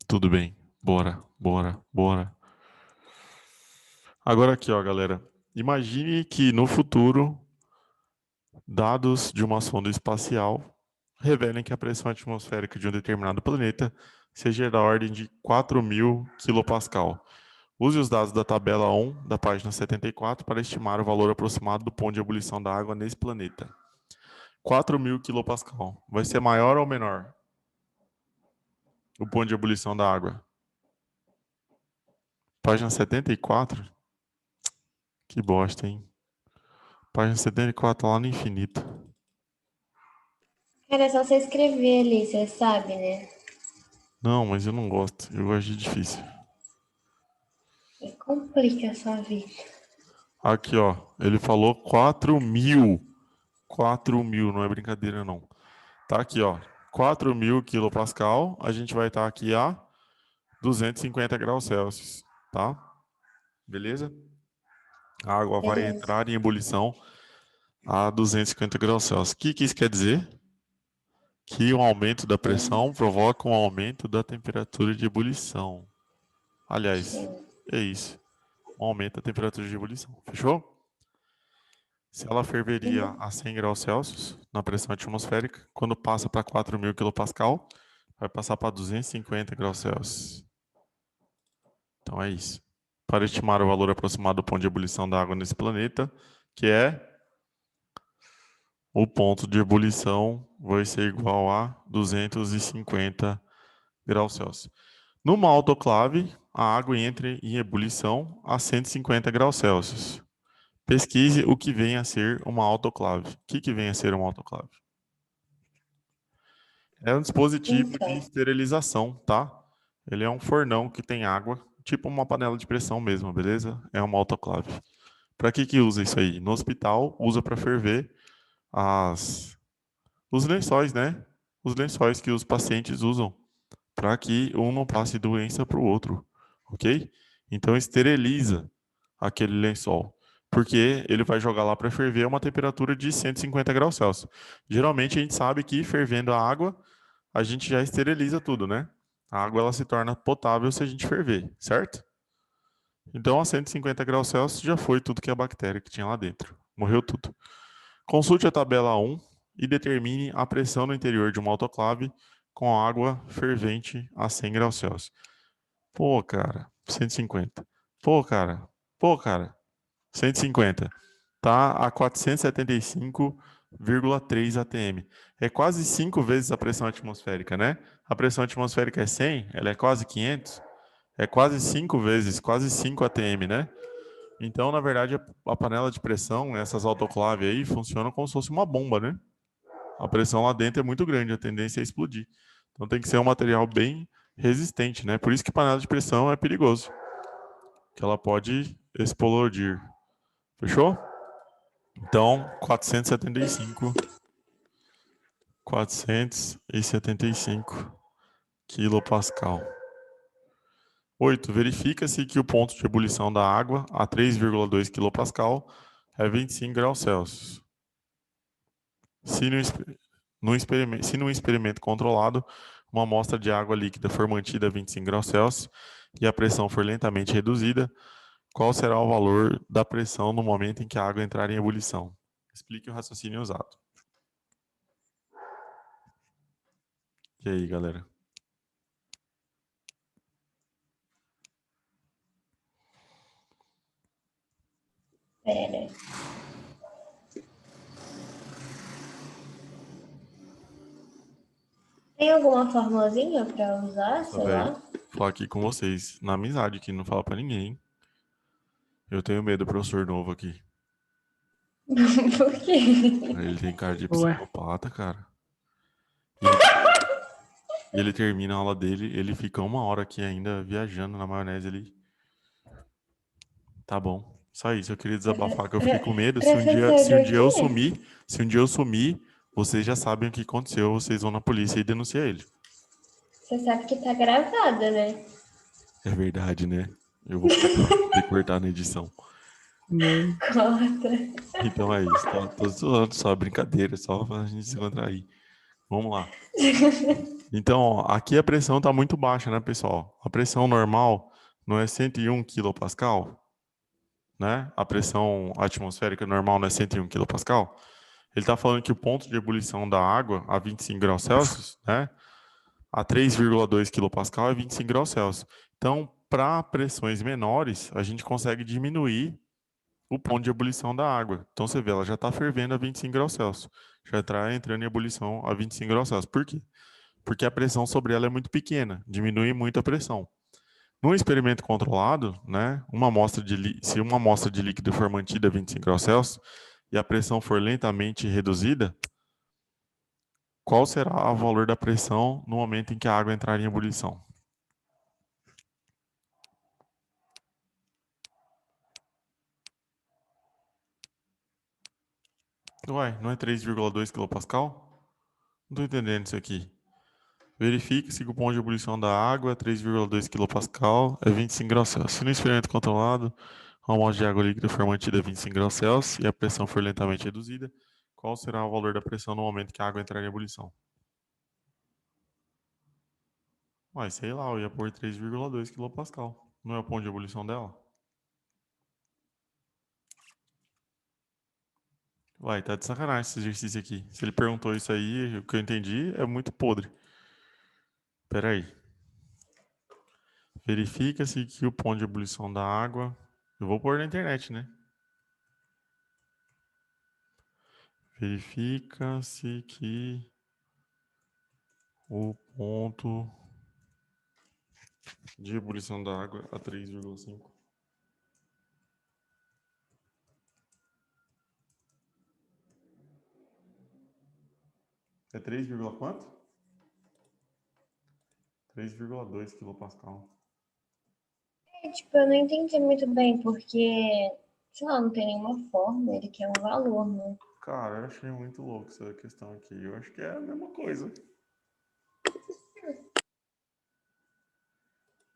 Tudo bem. Bora, bora, bora. Agora aqui, ó, galera. Imagine que no futuro, dados de uma sonda espacial revelem que a pressão atmosférica de um determinado planeta seja da ordem de 4.000 kPa. Use os dados da tabela 1 da página 74 para estimar o valor aproximado do ponto de ebulição da água nesse planeta. 4.000 kPa. Vai ser maior ou menor? O ponto de ebulição da água. Página 74? Que bosta, hein? Página 74 lá no infinito. Cara, é só você escrever ali, você sabe, né? Não, mas eu não gosto. Eu gosto de difícil. E complica a sua vida. Aqui, ó. Ele falou 4.000. 4.000, não é brincadeira, não. Tá aqui, ó. 4.000 kPa. A gente vai estar aqui a 250 graus Celsius, tá? Beleza? A água vai Beleza. entrar em ebulição a 250 graus Celsius. O que isso quer dizer? Que o aumento da pressão provoca um aumento da temperatura de ebulição. Aliás, Sim. é isso. Um aumento da temperatura de ebulição. Fechou? Se ela ferveria a 100 graus Celsius na pressão atmosférica, quando passa para 4.000 kPa, vai passar para 250 graus Celsius. Então é isso. Para estimar o valor aproximado do ponto de ebulição da água nesse planeta, que é o ponto de ebulição vai ser igual a 250 graus Celsius. Numa autoclave, a água entra em ebulição a 150 graus Celsius. Pesquise o que vem a ser uma autoclave. O que vem a ser uma autoclave? É um dispositivo Então, de esterilização, tá? Ele é um fornão que tem água, tipo uma panela de pressão mesmo, beleza? É uma autoclave. Para que usa isso aí? No hospital, usa para ferver os lençóis, né? Os lençóis que os pacientes usam para que um não passe doença para o outro, ok? Então esteriliza aquele lençol, porque ele vai jogar lá para ferver a uma temperatura de 150 graus Celsius. Geralmente a gente sabe que fervendo a água, a gente já esteriliza tudo, né? A água ela se torna potável se a gente ferver, certo? Então a 150 graus Celsius já foi tudo que a bactéria que tinha lá dentro. Morreu tudo. Consulte a tabela 1 e determine a pressão no interior de uma autoclave com água fervente a 100 graus Celsius. Pô, cara, 150. Pô, cara, 150. está a 475,3 atm. É quase 5 vezes a pressão atmosférica, né? A pressão atmosférica é 100, ela é quase 500. É quase 5 vezes, quase 5 atm, né? Então, na verdade, a panela de pressão, essas autoclaves aí, funcionam como se fosse uma bomba, né? A pressão lá dentro é muito grande, a tendência é explodir. Então tem que ser um material bem resistente, né? Por isso que panela de pressão é perigoso, que ela pode explodir. Fechou? Então, 475 quilopascal. 8. Verifica-se que o ponto de ebulição da água a 3,2 kPa é 25 graus Celsius. Se num experimento controlado, uma amostra de água líquida for mantida a 25 graus Celsius e a pressão for lentamente reduzida, qual será o valor da pressão no momento em que a água entrar em ebulição? Explique o raciocínio usado. E aí, galera? Pera. Tem alguma formulazinha pra usar, Nossa, sei velho, lá? vou falar aqui com vocês, na amizade, que não fala pra ninguém. Eu tenho medo do professor novo aqui. Por quê? Ele tem cara de Ué, psicopata, cara. E ele termina a aula dele, ele fica 1 hora aqui ainda viajando na maionese ali. Tá bom. Só isso, eu queria desabafar que eu fiquei com medo. Se um dia, Professor se um do dia eu quê? sumir, se um dia eu sumir, vocês já sabem o que aconteceu, vocês vão na polícia e denunciar ele. Você sabe que tá gravada, né? É verdade, né? Eu vou ter que cortar na edição. nem. Corta. Então é isso, tô zoando, só brincadeira, só pra gente se contrair. Vamos lá. Então, ó, aqui a pressão tá muito baixa, né, pessoal? A pressão normal não é 101 quilopascal, né? A pressão atmosférica normal não é 101 quilopascal. Ele está falando que o ponto de ebulição da água a 25 graus Celsius, né, a 3,2 quilopascal é 25 graus Celsius. Então, para pressões menores, a gente consegue diminuir o ponto de ebulição da água. Então, você vê, ela já está fervendo a 25 graus Celsius. Já está entrando em ebulição a 25 graus Celsius. Por quê? Porque a pressão sobre ela é muito pequena, diminui muito a pressão. Num experimento controlado, né, se uma amostra de líquido for mantida a 25 graus Celsius e a pressão for lentamente reduzida, qual será o valor da pressão no momento em que a água entrar em ebulição? Uai, não é 3,2 kPa? Não estou entendendo isso aqui. Verifique-se que o ponto de ebulição da água é 3,2 kPa, é 25 graus Celsius. Se no experimento controlado, a amostra de água líquida for mantida a 25 graus Celsius e a pressão for lentamente reduzida, qual será o valor da pressão no momento que a água entrar em ebulição? Uai, sei lá, eu ia pôr 3,2 kPa. Não é o ponto de ebulição dela? Uai, tá de sacanagem esse exercício aqui. Se ele perguntou isso aí, o que eu entendi é muito podre. Pera aí. Verifica-se que o ponto de ebulição da água... Eu vou pôr na internet, né? Verifica-se que o ponto de ebulição da água a 3,5. É 3, quanto? 3,2 kPa. Tipo, eu não entendi muito bem, porque, sei lá, não tem nenhuma forma, ele quer um valor, né? Cara, eu achei muito louco essa questão aqui. Eu acho que é a mesma coisa.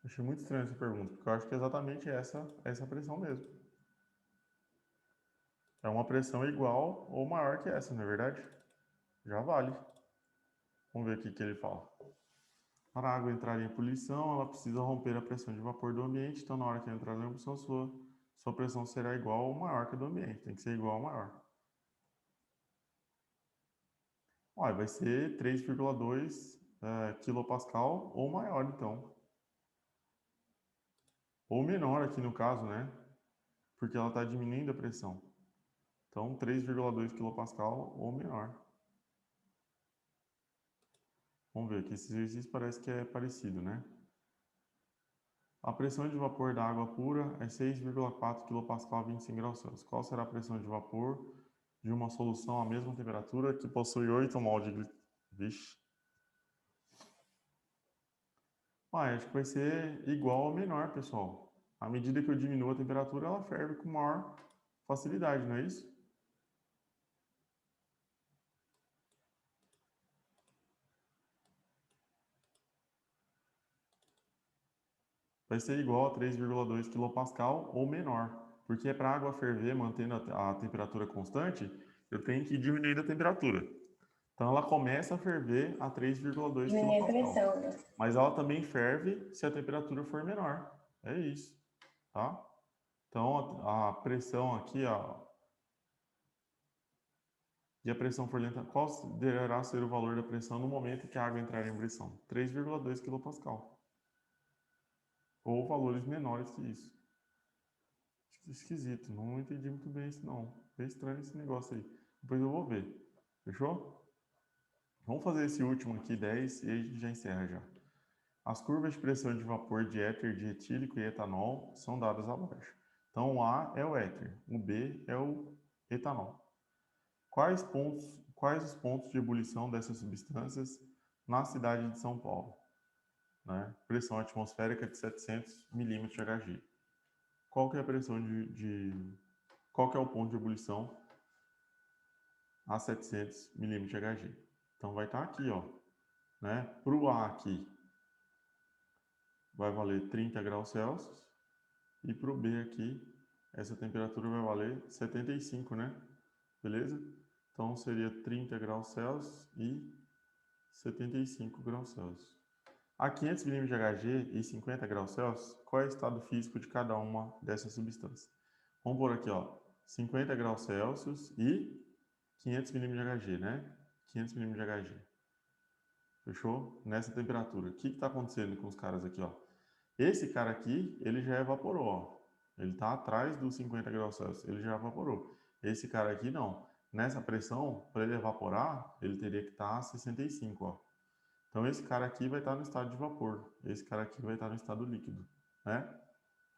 Achei muito estranho essa pergunta, porque eu acho que é exatamente essa pressão mesmo. É uma pressão igual ou maior que essa, não é verdade? Já vale. Vamos ver aqui o que ele fala. Para a água entrar em ebulição, ela precisa romper a pressão de vapor do ambiente. Então, na hora que entrar na ebulição, sua pressão será igual ou maior que a do ambiente. Tem que ser igual ou maior. Ué, vai ser 3,2 quilopascal ou maior, então. Ou menor aqui no caso, né? Porque ela está diminuindo a pressão. Então, 3,2 kPa ou menor. Vamos ver aqui, esse exercício parece que é parecido, né? A pressão de vapor da água pura é 6,4 kPa a 25 graus Celsius. Qual será a pressão de vapor de uma solução à mesma temperatura que possui 8 mol de glicose? Vixe. Acho que vai ser igual ou menor, pessoal. À medida que eu diminuo a temperatura, ela ferve com maior facilidade, não é isso? Vai ser igual a 3,2 kPa ou menor. Porque para a água ferver, mantendo a temperatura constante, eu tenho que diminuir a temperatura. Então, ela começa a ferver a 3,2 Diminuir a kPa. pressão, né? Mas ela também ferve se a temperatura for menor. É isso, tá? Então, a pressão aqui, ó, e a pressão for lenta, qual deverá ser o valor da pressão no momento em que a água entrar em ebulição? 3,2 kPa. Ou valores menores que isso. Esquisito, não entendi muito bem isso não. É estranho esse negócio aí. Depois eu vou ver. Fechou? Vamos fazer esse último aqui, 10, e aí a gente já encerra já. As curvas de pressão de vapor de éter de etílico e etanol são dadas abaixo. Então, o A é o éter, o B é o etanol. Quais os pontos de ebulição dessas substâncias na cidade de São Paulo? Né? Pressão atmosférica de 700 milímetros de Hg. Qual que é a pressão qual que é o ponto de ebulição a 700 milímetros de Hg? Então, vai estar aqui, ó. Né? Para o A aqui, vai valer 30 graus Celsius. E para o B aqui, essa temperatura vai valer 75, né? Beleza? Então, seria 30 graus Celsius e 75 graus Celsius. A 500 milímetros de Hg e 50 graus Celsius, qual é o estado físico de cada uma dessas substâncias? Vamos por aqui, ó, 50 graus Celsius e 500 milímetros de Hg, né? 500 milímetros de Hg. Fechou? Nessa temperatura. O que está acontecendo com os caras aqui, ó? Esse cara aqui, ele já evaporou, ó. Ele está atrás dos 50 graus Celsius, ele já evaporou. Esse cara aqui não. Nessa pressão, para ele evaporar, ele teria que estar a 65, ó. Então, esse cara aqui vai estar no estado de vapor. Esse cara aqui vai estar no estado líquido, né?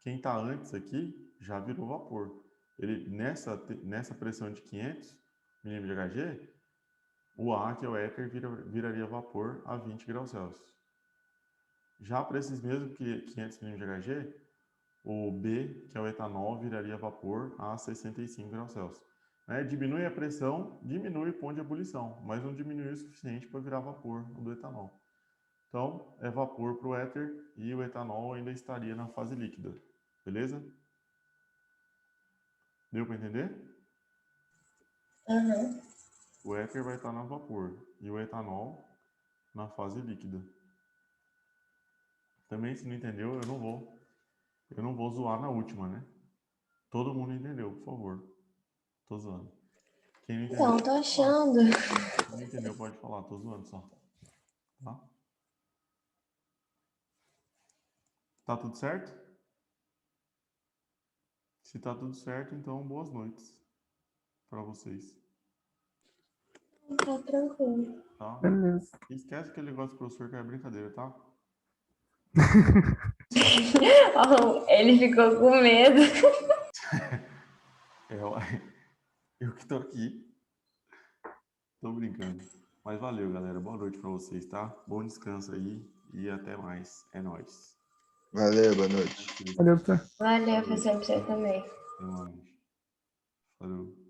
Quem está antes aqui já virou vapor. Ele, nessa pressão de 500 milímetros de Hg, o A, que é o éter, viraria vapor a 20 graus Celsius. Já para esses mesmos 500 milímetros de Hg, o B, que é o etanol, viraria vapor a 65 graus Celsius. Né? Diminui a pressão, diminui o ponto de ebulição, mas não diminui o suficiente para virar vapor do etanol. Então, é vapor para o éter e o etanol ainda estaria na fase líquida. Beleza? Deu para entender? Uhum. O éter vai estar na vapor e o etanol na fase líquida. Também, se não entendeu, eu não vou zoar na última, né? Todo mundo entendeu, por favor. Tô zoando. Quem não entendeu, Então, tô achando. quem não entendeu pode falar, tô zoando só. Tá? Tá tudo certo? Se tá tudo certo, então boas noites para vocês. Tá tranquilo. Tá? Beleza. Esquece aquele negócio do professor que é brincadeira, tá? Oh, ele ficou com medo. Eu que tô aqui. Tô brincando. Mas valeu, galera. Boa noite para vocês, tá? Bom descanso aí e até mais. É nóis. Valeu, boa noite. Valeu, professor. Valeu, professor, pra você também. Até mais. Falou.